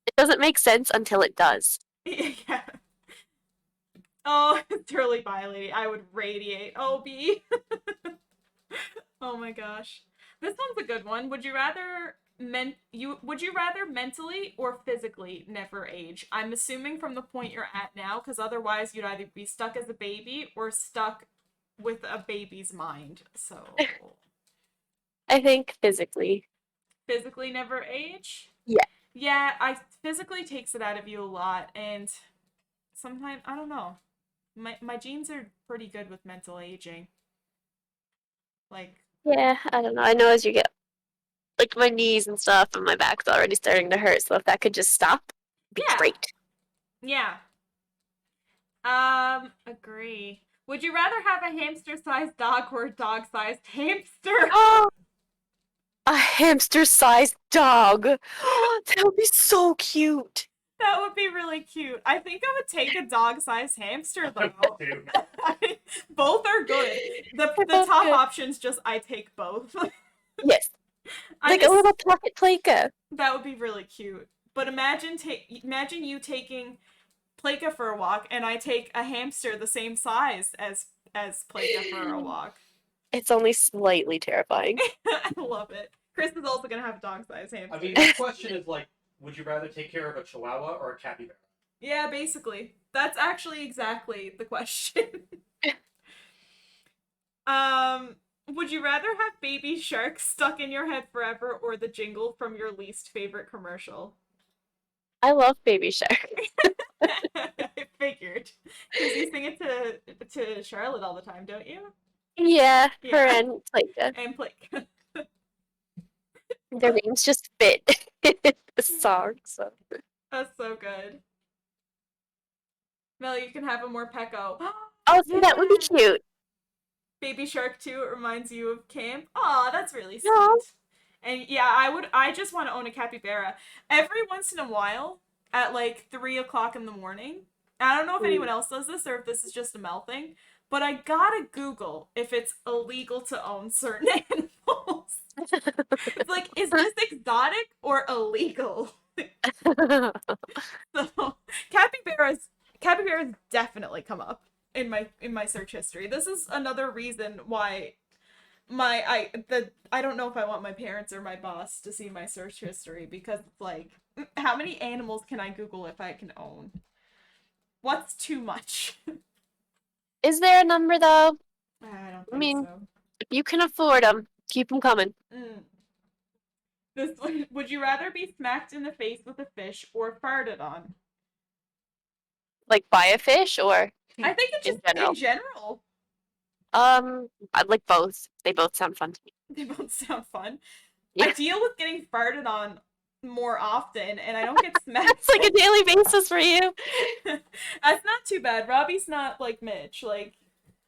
[SPEAKER 2] It doesn't make sense until it does.
[SPEAKER 1] Yeah. Oh, it's Turley Bye Lady. I would radiate. Oh, B. Oh my gosh. This one's a good one. Would you rather mentally or physically never age? I'm assuming from the point you're at now, because otherwise you'd either be stuck as a baby or stuck with a baby's mind. So
[SPEAKER 2] I think physically.
[SPEAKER 1] physically never age?
[SPEAKER 2] Yeah.
[SPEAKER 1] Yeah, I physically takes it out of you a lot, and sometimes I don't know. My genes are pretty good with mental aging. Like,
[SPEAKER 2] Yeah, I don't know. I know as you get like my knees and stuff and my back's already starting to hurt, so if that could just stop, be
[SPEAKER 1] yeah,
[SPEAKER 2] great.
[SPEAKER 1] yeah. Agree. Would you rather have a hamster-sized dog or a dog-sized hamster?
[SPEAKER 2] Oh, a hamster-sized dog. That would be so cute.
[SPEAKER 1] That would be really cute. I think I would take a dog-sized hamster though.
[SPEAKER 3] Dude.
[SPEAKER 1] Both are good. The
[SPEAKER 2] They're
[SPEAKER 1] the
[SPEAKER 2] both
[SPEAKER 1] top
[SPEAKER 2] good.
[SPEAKER 1] options just I take both.
[SPEAKER 2] Yes,
[SPEAKER 1] I
[SPEAKER 2] like a
[SPEAKER 1] just
[SPEAKER 2] little pocket Plaka.
[SPEAKER 1] that would be really cute. But imagine you taking Plaka for a walk, and I take a hamster the same size as Plaka for a walk.
[SPEAKER 2] It's only slightly terrifying.
[SPEAKER 1] I love it. Chris is also gonna have a dog-sized
[SPEAKER 3] I
[SPEAKER 1] hamster.
[SPEAKER 3] mean, that question is like, would you rather take care of a chihuahua or a capybara?
[SPEAKER 1] Yeah, basically. That's actually exactly the question. um, would you rather have baby sharks stuck in your head forever, or the jingle from your least favorite commercial?
[SPEAKER 2] I love Baby Shark.
[SPEAKER 1] I figured. Because you sing it to Charlotte all the time, don't you?
[SPEAKER 2] Yeah, her
[SPEAKER 1] Yeah.
[SPEAKER 2] and Plaka.
[SPEAKER 1] And Blake.
[SPEAKER 2] Their names just fit the song. So
[SPEAKER 1] That's so good. Mel, you can have a Morpeko.
[SPEAKER 2] Oh, see, that would be
[SPEAKER 1] Yeah.
[SPEAKER 2] cute.
[SPEAKER 1] Baby Shark too. It reminds you of camp. Aw, that's really
[SPEAKER 2] No.
[SPEAKER 1] sweet. And yeah, I just want to own a capybara. Every once in a while, at like 3 o'clock in the morning. I don't know if anyone else does this or if this is just a Mel thing, but I gotta Google if it's illegal to own certain animals. It's like, is this exotic or illegal? So capybaras definitely come up in my search history. This is another reason why I don't know if I want my parents or my boss to see my search history, because it's like, how many animals can I Google if I can own? What's too much?
[SPEAKER 2] Is there a number though?
[SPEAKER 1] I don't
[SPEAKER 2] I
[SPEAKER 1] think
[SPEAKER 2] mean,
[SPEAKER 1] so.
[SPEAKER 2] if you can afford them, keep them coming.
[SPEAKER 1] Mm. This one, would you rather be smacked in the face with a fish or farted on?
[SPEAKER 2] Like by a fish or
[SPEAKER 1] I think it's
[SPEAKER 2] in
[SPEAKER 1] just
[SPEAKER 2] general.
[SPEAKER 1] in general.
[SPEAKER 2] I like both. They both sound fun to me.
[SPEAKER 1] They both sound fun.
[SPEAKER 2] Yeah.
[SPEAKER 1] I deal with getting farted on more often, and I don't get smacked.
[SPEAKER 2] It's like a daily basis for you.
[SPEAKER 1] That's not too bad. Robbie's not like Mitch. Like,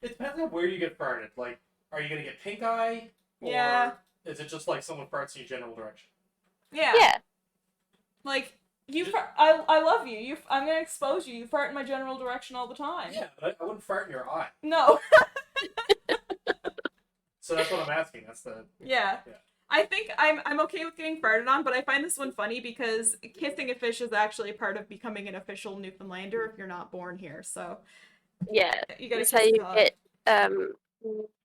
[SPEAKER 3] It depends on where you get farted. Like, are you gonna get pink eye? Or
[SPEAKER 1] Yeah.
[SPEAKER 3] is it just like someone farts in your general direction?
[SPEAKER 1] yeah,
[SPEAKER 2] Yeah.
[SPEAKER 1] like I love you. I'm gonna expose you. You fart in my general direction all the time.
[SPEAKER 3] Yeah, but I wouldn't fart in your eye.
[SPEAKER 1] No.
[SPEAKER 3] So that's what I'm asking. That's the.
[SPEAKER 1] Yeah.
[SPEAKER 3] Yeah.
[SPEAKER 1] I think I'm okay with getting farted on, but I find this one funny because kissing a fish is actually part of becoming an official Newfoundlander if you're not born here. So
[SPEAKER 2] Yeah.
[SPEAKER 1] you gotta
[SPEAKER 2] That's
[SPEAKER 1] kiss
[SPEAKER 2] how you
[SPEAKER 1] dog.
[SPEAKER 2] get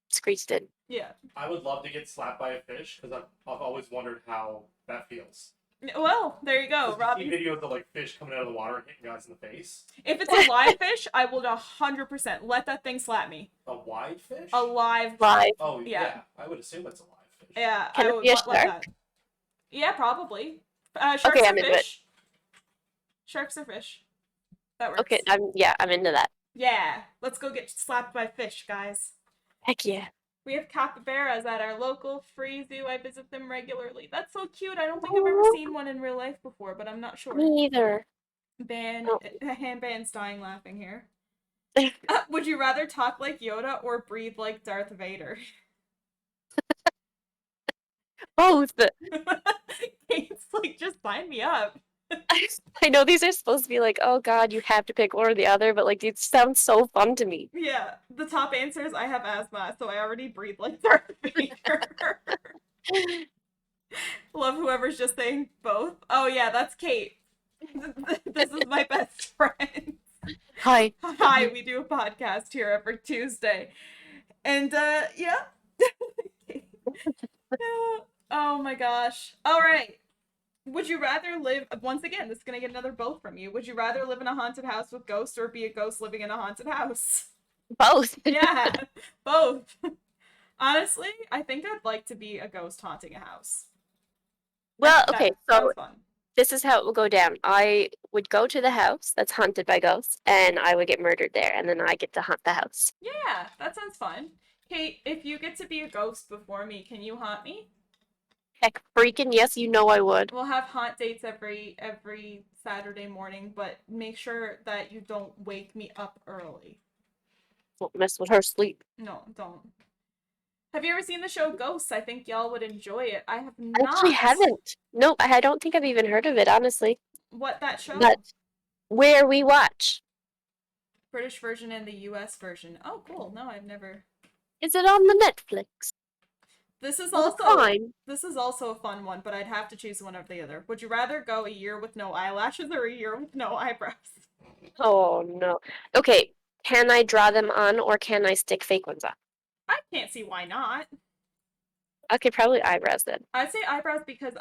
[SPEAKER 2] screeched in.
[SPEAKER 1] Yeah.
[SPEAKER 3] I would love to get slapped by a fish because I've always wondered how that feels.
[SPEAKER 1] Well, there you go,
[SPEAKER 3] 'Cause
[SPEAKER 1] Robbie.
[SPEAKER 3] you see videos of like fish coming out of the water and hitting guys in the face.
[SPEAKER 1] If it's a live fish, I will 100% let that thing slap me.
[SPEAKER 3] A wide fish?
[SPEAKER 1] A live.
[SPEAKER 2] Live.
[SPEAKER 3] Oh
[SPEAKER 1] Yeah.
[SPEAKER 3] yeah. I would assume it's a live fish.
[SPEAKER 1] Yeah,
[SPEAKER 2] Can
[SPEAKER 1] I
[SPEAKER 2] it
[SPEAKER 1] would
[SPEAKER 2] be a
[SPEAKER 1] let
[SPEAKER 2] shark?
[SPEAKER 1] that. Yeah, probably. Sharks
[SPEAKER 2] Okay,
[SPEAKER 1] are
[SPEAKER 2] I'm into it.
[SPEAKER 1] fish. Sharks are fish. That works.
[SPEAKER 2] Okay, I'm into that.
[SPEAKER 1] Yeah, let's go get slapped by fish, guys.
[SPEAKER 2] Heck yeah.
[SPEAKER 1] We have capybaras at our local free zoo. I visit them regularly. That's so cute. I don't think I've ever seen one in real life before, but I'm not sure.
[SPEAKER 2] Me either. Oh.
[SPEAKER 1] Handband's dying laughing here. Would you rather talk like Yoda or breathe like Darth Vader?
[SPEAKER 2] Both.
[SPEAKER 1] It's like, just sign me up.
[SPEAKER 2] I know these are supposed to be like, oh god, you have to pick one or the other, but like, it sounds so fun to me.
[SPEAKER 1] Yeah, the top answer is I have asthma, so I already breathe like Darth Vader. Love whoever's just saying both. Oh yeah, that's Kate. This is my best friend.
[SPEAKER 2] Hi.
[SPEAKER 1] Hi, we do a podcast here every Tuesday. And yeah. Oh my gosh. All right. Would you rather live, once again, this is going to get another both from you. Would you rather live in a haunted house with ghosts or be a ghost living in a haunted house?
[SPEAKER 2] Both.
[SPEAKER 1] Yeah, both. Honestly, I think I'd like to be a ghost haunting a house.
[SPEAKER 2] Well,
[SPEAKER 1] That
[SPEAKER 2] okay,
[SPEAKER 1] sounds
[SPEAKER 2] so
[SPEAKER 1] fun.
[SPEAKER 2] this is how it will go down. I would go to the house that's haunted by ghosts, and I would get murdered there, and then I get to haunt the house.
[SPEAKER 1] Yeah, that sounds fun. Kate, if you get to be a ghost before me, can you haunt me?
[SPEAKER 2] Heck, freaking yes, you know I would.
[SPEAKER 1] We'll have haunt dates every Saturday morning, but make sure that you don't wake me up early.
[SPEAKER 2] Won't mess with her sleep.
[SPEAKER 1] No, don't. Have you ever seen the show Ghosts? I think y'all would enjoy it. I have
[SPEAKER 2] I
[SPEAKER 1] not.
[SPEAKER 2] actually haven't. Nope, I don't think I've even heard of it, honestly.
[SPEAKER 1] What, that show?
[SPEAKER 2] But where we watch.
[SPEAKER 1] British version and the US version. Oh, cool. No, I've never.
[SPEAKER 2] Is it on the Netflix?
[SPEAKER 1] This is
[SPEAKER 2] Well,
[SPEAKER 1] also
[SPEAKER 2] fine.
[SPEAKER 1] this is also a fun one, but I'd have to choose one or the other. Would you rather go a year with no eyelashes or a year with no eyebrows?
[SPEAKER 2] Oh no. Okay, can I draw them on or can I stick fake ones on?
[SPEAKER 1] I can't see why not.
[SPEAKER 2] Okay, probably eyebrows then.
[SPEAKER 1] I'd say eyebrows because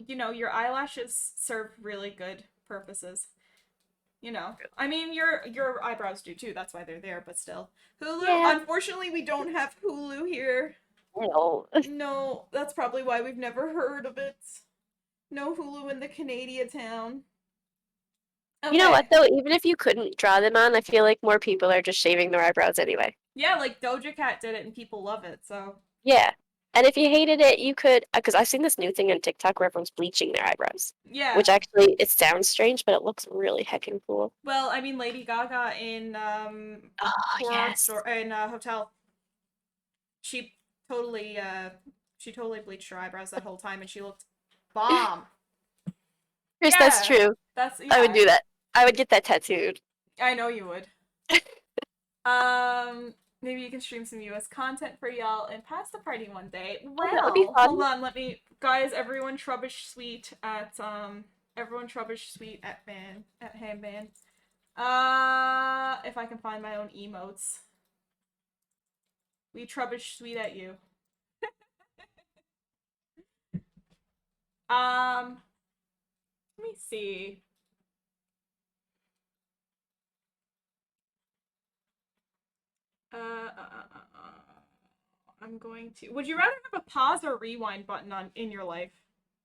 [SPEAKER 1] your eyelashes serve really good purposes. I mean, your eyebrows do too. That's why they're there. But still, Hulu.
[SPEAKER 2] Yeah.
[SPEAKER 1] Unfortunately, we don't have Hulu here.
[SPEAKER 2] No.
[SPEAKER 1] No, that's probably why we've never heard of it. No Hulu in the Canadian town.
[SPEAKER 2] You know
[SPEAKER 1] Okay.
[SPEAKER 2] what though? Even if you couldn't draw them on, I feel like more people are just shaving their eyebrows anyway.
[SPEAKER 1] Yeah, like Doja Cat did it and people love it. So
[SPEAKER 2] Yeah. And if you hated it, you could, because I've seen this new thing on TikTok where everyone's bleaching their eyebrows,
[SPEAKER 1] Yeah.
[SPEAKER 2] which actually it sounds strange, but it looks really heckin' cool.
[SPEAKER 1] Well, I mean, Lady Gaga in
[SPEAKER 2] Oh
[SPEAKER 1] Horror
[SPEAKER 2] yes.
[SPEAKER 1] Store in Hotel, she totally she totally bleached her eyebrows that whole time, and she looked bomb.
[SPEAKER 2] Chris, that's
[SPEAKER 1] Yeah,
[SPEAKER 2] true.
[SPEAKER 1] that's
[SPEAKER 2] I would
[SPEAKER 1] yeah.
[SPEAKER 2] do that. I would get that tattooed.
[SPEAKER 1] I know you would. Maybe you can stream some US content for y'all and pass the party one day.
[SPEAKER 2] Oh, that would be
[SPEAKER 1] Well,
[SPEAKER 2] fun.
[SPEAKER 1] hold on, let me guys, everyone Trubbish Sweet at Handband. If I can find my own emotes. We Trubbish Sweet at you. Let me see. I'm going to. Would you rather have a pause or rewind button on in your life?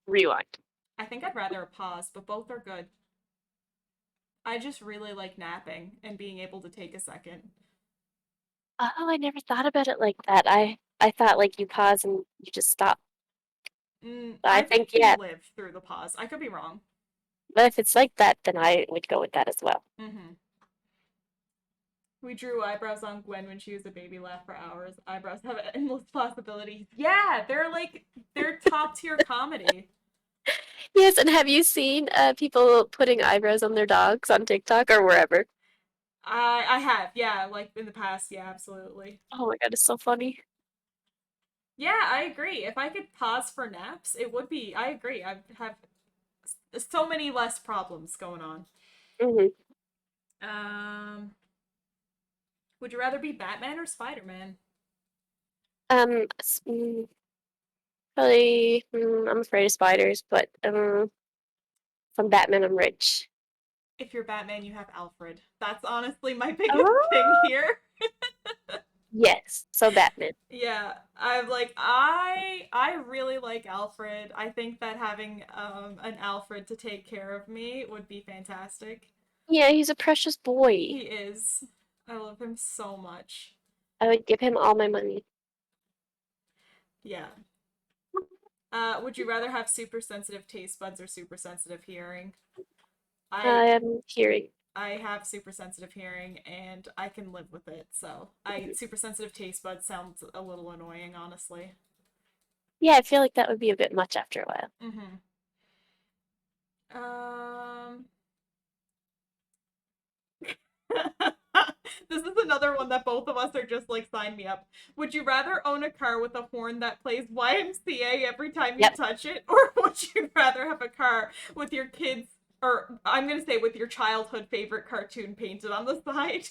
[SPEAKER 2] Rewind.
[SPEAKER 1] I think I'd rather a pause, but both are good. I just really like napping and being able to take a second.
[SPEAKER 2] Oh, I never thought about it like that. I thought like you pause and you just stop. But I
[SPEAKER 1] I think
[SPEAKER 2] think
[SPEAKER 1] you
[SPEAKER 2] yeah.
[SPEAKER 1] live through the pause. I could be wrong.
[SPEAKER 2] But if it's like that, then I would go with that as well.
[SPEAKER 1] Mm-hmm. We drew eyebrows on Gwen when she was a baby, laughed for hours. Eyebrows have endless possibilities. Yeah, they're top tier comedy.
[SPEAKER 2] Yes, and have you seen people putting eyebrows on their dogs on TikTok or wherever?
[SPEAKER 1] I have, yeah, like in the past, yeah, absolutely.
[SPEAKER 2] Oh my god, it's so funny.
[SPEAKER 1] Yeah, I agree. If I could pause for naps, it would be. I agree. I have so many less problems going on.
[SPEAKER 2] Hmm.
[SPEAKER 1] Um, would you rather be Batman or Spider-Man?
[SPEAKER 2] S- probably. I'm afraid of spiders, but if I'm Batman, I'm rich.
[SPEAKER 1] If you're Batman, you have Alfred. That's honestly my biggest thing
[SPEAKER 2] Oh,
[SPEAKER 1] here.
[SPEAKER 2] yes. So Batman.
[SPEAKER 1] Yeah, I'm like I really like Alfred. I think that having an Alfred to take care of me would be fantastic.
[SPEAKER 2] Yeah, he's a precious boy.
[SPEAKER 1] He is. I love him so much.
[SPEAKER 2] I would give him all my money.
[SPEAKER 1] Yeah. Would you rather have super sensitive taste buds or super sensitive hearing? I
[SPEAKER 2] I'm hearing.
[SPEAKER 1] I have super sensitive hearing and I can live with it. So, I super sensitive taste buds sounds a little annoying, honestly.
[SPEAKER 2] Yeah, I feel like that would be a bit much after a while.
[SPEAKER 1] Mhm. Um This is another one that both of us are just like sign me up. Would you rather own a car with a horn that plays YMCA every time you
[SPEAKER 2] Yep,
[SPEAKER 1] touch it, or would you rather have a car with your kids, or I'm gonna say with your childhood favorite cartoon painted on the side?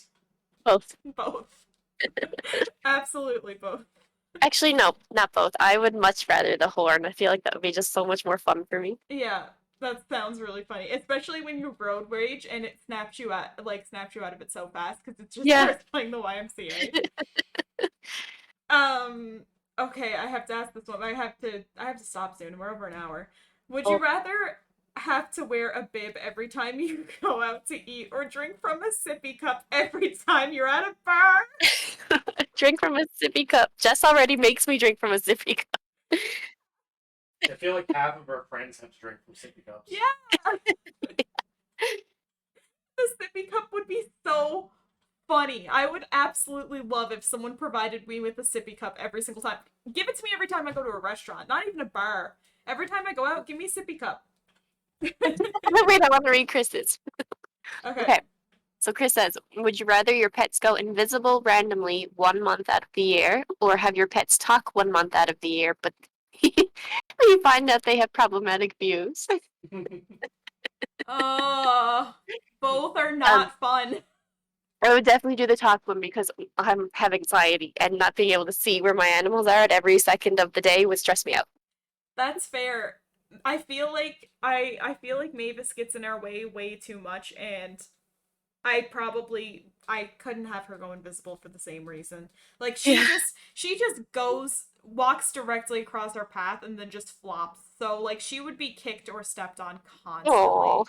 [SPEAKER 2] both.
[SPEAKER 1] Both. Absolutely both.
[SPEAKER 2] Actually, no, not both. I would much rather the horn. I feel like that would be just so much more fun for me.
[SPEAKER 1] Yeah, that sounds really funny, especially when you road rage and it snaps you out of it so fast because it just
[SPEAKER 2] Yeah.
[SPEAKER 1] starts playing the YMCA. Um, okay, I have to ask this one. I have to stop soon. We're over an hour. Would you
[SPEAKER 2] Oh,
[SPEAKER 1] rather have to wear a bib every time you go out to eat or drink from a sippy cup every time you're at a bar?
[SPEAKER 2] drink from a sippy cup. Jess already makes me drink from a sippy cup.
[SPEAKER 3] I feel like half of our friends have to drink from sippy cups.
[SPEAKER 1] Yeah, the sippy cup would be so funny. I would absolutely love if someone provided me with a sippy cup every single time. Give it to me every time I go to a restaurant, not even a bar. Every time I go out, give me a sippy cup.
[SPEAKER 2] Wait, I want to read Chris's.
[SPEAKER 1] Okay.
[SPEAKER 2] Okay, so Chris says, would you rather your pets go invisible randomly 1 month out of the year, or have your pets talk 1 month out of the year, but you find out they have problematic views?
[SPEAKER 1] Uh, both are
[SPEAKER 2] Um,
[SPEAKER 1] not fun.
[SPEAKER 2] I would definitely do the talk one because I have anxiety, and not being able to see where my animals are at every second of the day would stress me out.
[SPEAKER 1] That's fair. I feel like Mavis gets in our way too much, and I couldn't have her go invisible for the same reason. Like
[SPEAKER 2] Yeah.
[SPEAKER 1] she just walks directly across our path and then just flops. So like she would be kicked or stepped on
[SPEAKER 2] Oh,
[SPEAKER 1] constantly.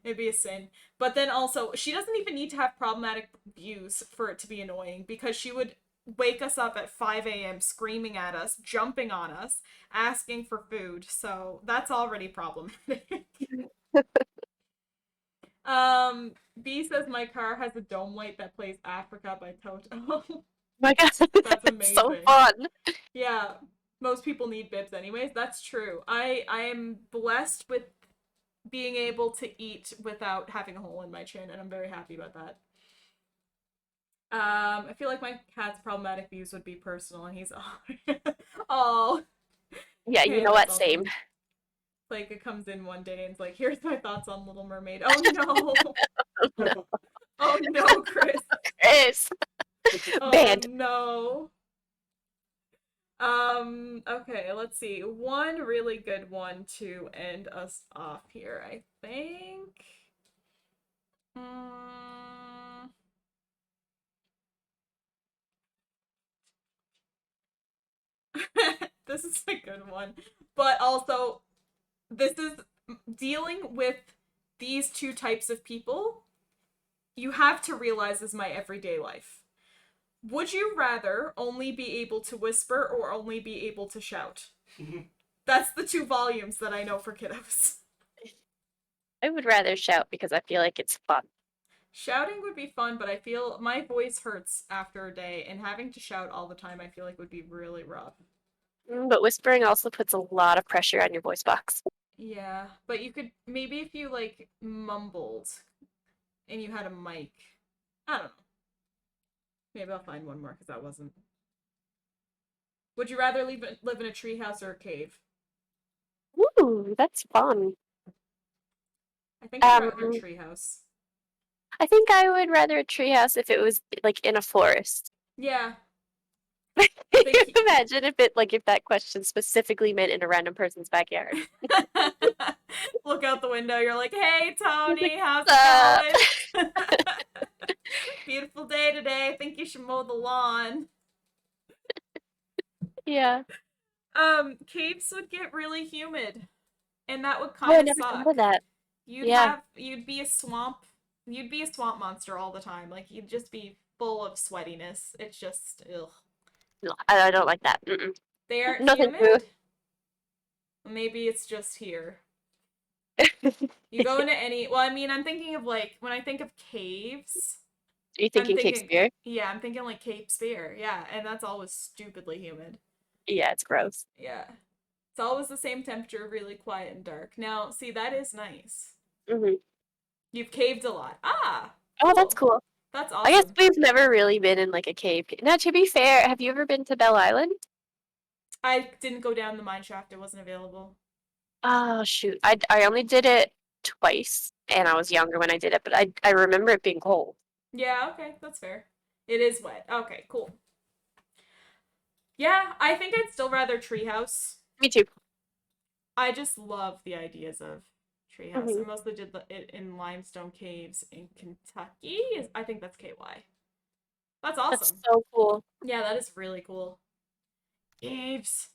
[SPEAKER 1] It'd be a sin. But then also she doesn't even need to have problematic views for it to be annoying because she would wake us up at 5 a.m. screaming at us, jumping on us, asking for food. So that's already problematic. B says my car has a dome light that plays Africa by Toto.
[SPEAKER 2] My God,
[SPEAKER 1] That's
[SPEAKER 2] that's so
[SPEAKER 1] amazing.
[SPEAKER 2] fun.
[SPEAKER 1] Yeah, most people need bibs anyways. That's true. I am blessed with being able to eat without having a hole in my chin, and I'm very happy about that. I feel like my cat's problematic views would be personal, and he's all.
[SPEAKER 2] Yeah, you
[SPEAKER 1] Hey,
[SPEAKER 2] know
[SPEAKER 1] that's
[SPEAKER 2] what?
[SPEAKER 1] awesome.
[SPEAKER 2] Same.
[SPEAKER 1] Like it comes in one day and it's like, here's my thoughts on Little Mermaid. Oh no.
[SPEAKER 2] No.
[SPEAKER 1] Oh no, Chris.
[SPEAKER 2] Chris.
[SPEAKER 1] Oh
[SPEAKER 2] Banned.
[SPEAKER 1] no. Okay, let's see. One really good one to end us off here, I think. Mm. This is a good one. But also, this is dealing with these two types of people. You have to realize is my everyday life. Would you rather only be able to whisper or only be able to shout? That's the two volumes that I know for kiddos.
[SPEAKER 2] I would rather shout because I feel like it's fun.
[SPEAKER 1] Shouting would be fun, but I feel my voice hurts after a day, and having to shout all the time I feel like would be really rough.
[SPEAKER 2] But whispering also puts a lot of pressure on your voice box.
[SPEAKER 1] Yeah, but you could maybe if you like mumbled and you had a mic. I don't know. Maybe I'll find one more because that wasn't. Would you rather live in a treehouse or a cave?
[SPEAKER 2] Ooh, that's fun.
[SPEAKER 1] I think I'd rather a
[SPEAKER 2] Um,
[SPEAKER 1] treehouse.
[SPEAKER 2] I think I would rather a treehouse if it was like in a forest.
[SPEAKER 1] Yeah,
[SPEAKER 2] Can
[SPEAKER 1] I
[SPEAKER 2] you
[SPEAKER 1] think.
[SPEAKER 2] imagine if that question specifically meant in a random person's backyard?
[SPEAKER 1] Look out the window. You're like, "Hey,
[SPEAKER 2] He's like,
[SPEAKER 1] Tony, how's
[SPEAKER 2] uh,
[SPEAKER 1] it going? Beautiful day today. I think you should mow the lawn."
[SPEAKER 2] yeah.
[SPEAKER 1] Caves would get really humid, and that would
[SPEAKER 2] Oh, I
[SPEAKER 1] kind of
[SPEAKER 2] never thought of
[SPEAKER 1] suck.
[SPEAKER 2] that. Yeah.
[SPEAKER 1] You'd be a swamp. You'd be a swamp monster all the time. Like you'd just be full of sweatiness. It's just ugh.
[SPEAKER 2] No, I don't like that. Mm-mm.
[SPEAKER 1] They aren't
[SPEAKER 2] No, thank you.
[SPEAKER 1] humid. Maybe it's just here. You go into any. Well, I mean, I'm thinking of like when I think of caves.
[SPEAKER 2] Are you
[SPEAKER 1] I'm
[SPEAKER 2] thinking Cape
[SPEAKER 1] thinking,
[SPEAKER 2] Spear?
[SPEAKER 1] yeah, I'm thinking like Cape Spear. Yeah, and that's always stupidly humid.
[SPEAKER 2] Yeah, it's gross.
[SPEAKER 1] Yeah. It's always the same temperature, really quiet and dark. Now, see, that is nice.
[SPEAKER 2] Hmm.
[SPEAKER 1] You've caved a lot. Ah,
[SPEAKER 2] Oh, that's
[SPEAKER 1] cool.
[SPEAKER 2] cool.
[SPEAKER 1] That's
[SPEAKER 2] I guess
[SPEAKER 1] awesome.
[SPEAKER 2] we've never really been in like a cave. Now, to be fair, have you ever been to Bell Island?
[SPEAKER 1] I didn't go down the mine shaft. It wasn't available.
[SPEAKER 2] Oh, shoot. I only did it twice, and I was younger when I did it, but I remember it being cold.
[SPEAKER 1] Yeah, okay, that's fair. It is wet. Okay, cool. Yeah, I think I'd still rather treehouse.
[SPEAKER 2] Me too.
[SPEAKER 1] I just love the ideas of treehouse. I
[SPEAKER 2] Hmm.
[SPEAKER 1] mostly did it in limestone caves in Kentucky. I think that's KY. That's
[SPEAKER 2] That's
[SPEAKER 1] awesome.
[SPEAKER 2] so cool.
[SPEAKER 1] Yeah, that is really cool. Caves.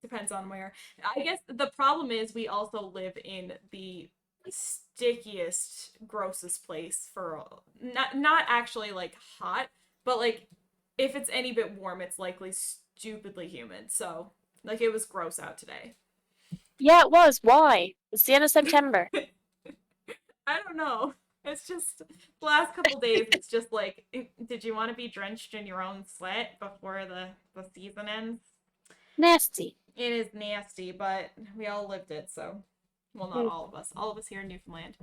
[SPEAKER 1] Depends on where. I guess the problem is we also live in the stickiest, grossest place for not actually like hot, but like if it's any bit warm, it's likely stupidly humid. So like it was gross out today.
[SPEAKER 2] Yeah, it was. Why? It's the end of September.
[SPEAKER 1] I don't know. It's just the last couple days. It's just like, did you want to be drenched in your own sweat before the season ends?
[SPEAKER 2] Nasty.
[SPEAKER 1] It is nasty, but we all lived it, so well, not
[SPEAKER 2] Mm.
[SPEAKER 1] all of us. All of us here in Newfoundland.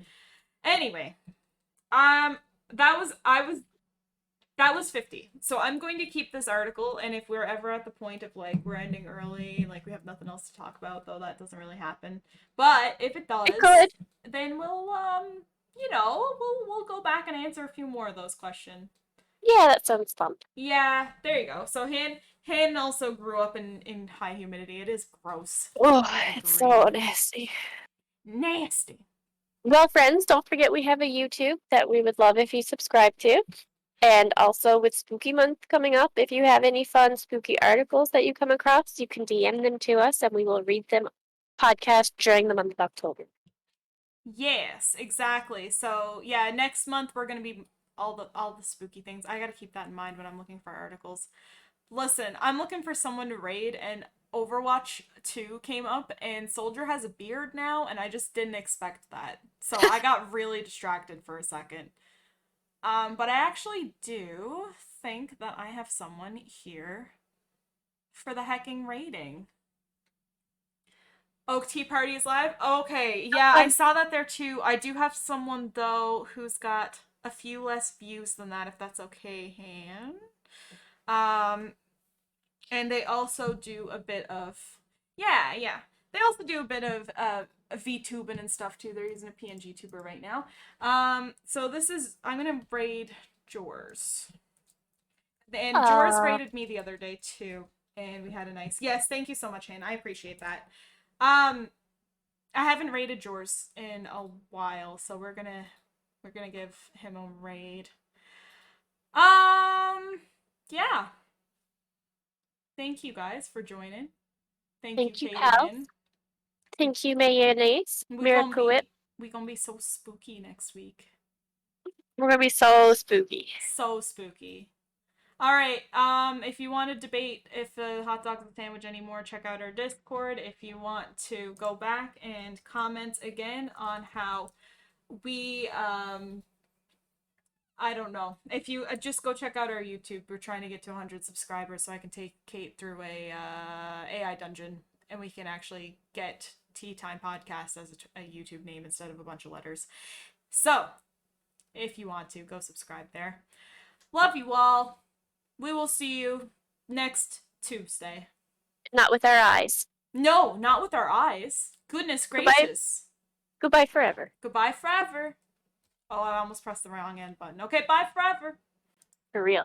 [SPEAKER 1] Anyway, um, that was 50. So I'm going to keep this article, and if we're ever at the point of like we're ending early, like we have nothing else to talk about, though that doesn't really happen. But if it does,
[SPEAKER 2] It could.
[SPEAKER 1] then we'll we'll go back and answer a few more of those questions.
[SPEAKER 2] Yeah, that sounds fun.
[SPEAKER 1] Yeah, there you go. So Han also grew up in high humidity. It is gross.
[SPEAKER 2] Oh,
[SPEAKER 1] I
[SPEAKER 2] it's so
[SPEAKER 1] agree.
[SPEAKER 2] nasty.
[SPEAKER 1] Nasty.
[SPEAKER 2] Well, friends, don't forget we have a YouTube that we would love if you subscribe to. And also with Spooky Month coming up, if you have any fun spooky articles that you come across, you can DM them to us and we will read them podcast during the month of October.
[SPEAKER 1] Yes, exactly. So yeah, next month we're gonna be all the spooky things. I gotta keep that in mind when I'm looking for articles. Listen, I'm looking for someone to raid, and Overwatch 2 came up, and Soldier has a beard now, and I just didn't expect that. So I got really distracted for a second. But I actually do think that I have someone here for the hecking raiding. Oak Tea Party is live? Okay, yeah, I saw that there too. I do have someone, though, who's got a few less views than that, if that's okay, Han. And they also do a bit of, yeah. They also do a bit of VTubing and stuff too. They're using a PNG tuber right now. So this is, I'm gonna raid Jors. And Jors raided me the other day too, and we had a nice, yes, thank you so much, Han. I appreciate that. I haven't raided Jors in a while, so we're gonna give him a raid. Yeah. Thank you guys for joining. Thank you,
[SPEAKER 2] pal. Thank you, Mayonnaise. Miracle Whip.
[SPEAKER 1] We gonna be so spooky next week.
[SPEAKER 2] We're gonna be so spooky.
[SPEAKER 1] So spooky. All right. If you want to debate if the hot dog's a sandwich anymore, check out our Discord. If you want to go back and comment again on how we I don't know. If you just go check out our YouTube, we're trying to get to 100 subscribers so I can take Kate through a AI dungeon, and we can actually get Tea Time Podcast as a YouTube name instead of a bunch of letters. So, if you want to, go subscribe there. Love you all. We will see you next Tuesday.
[SPEAKER 2] Not with our eyes.
[SPEAKER 1] No, not with our eyes. Goodness gracious.
[SPEAKER 2] Goodbye forever.
[SPEAKER 1] Goodbye forever. Oh, I almost pressed the wrong end button. Okay, bye forever.
[SPEAKER 2] For real.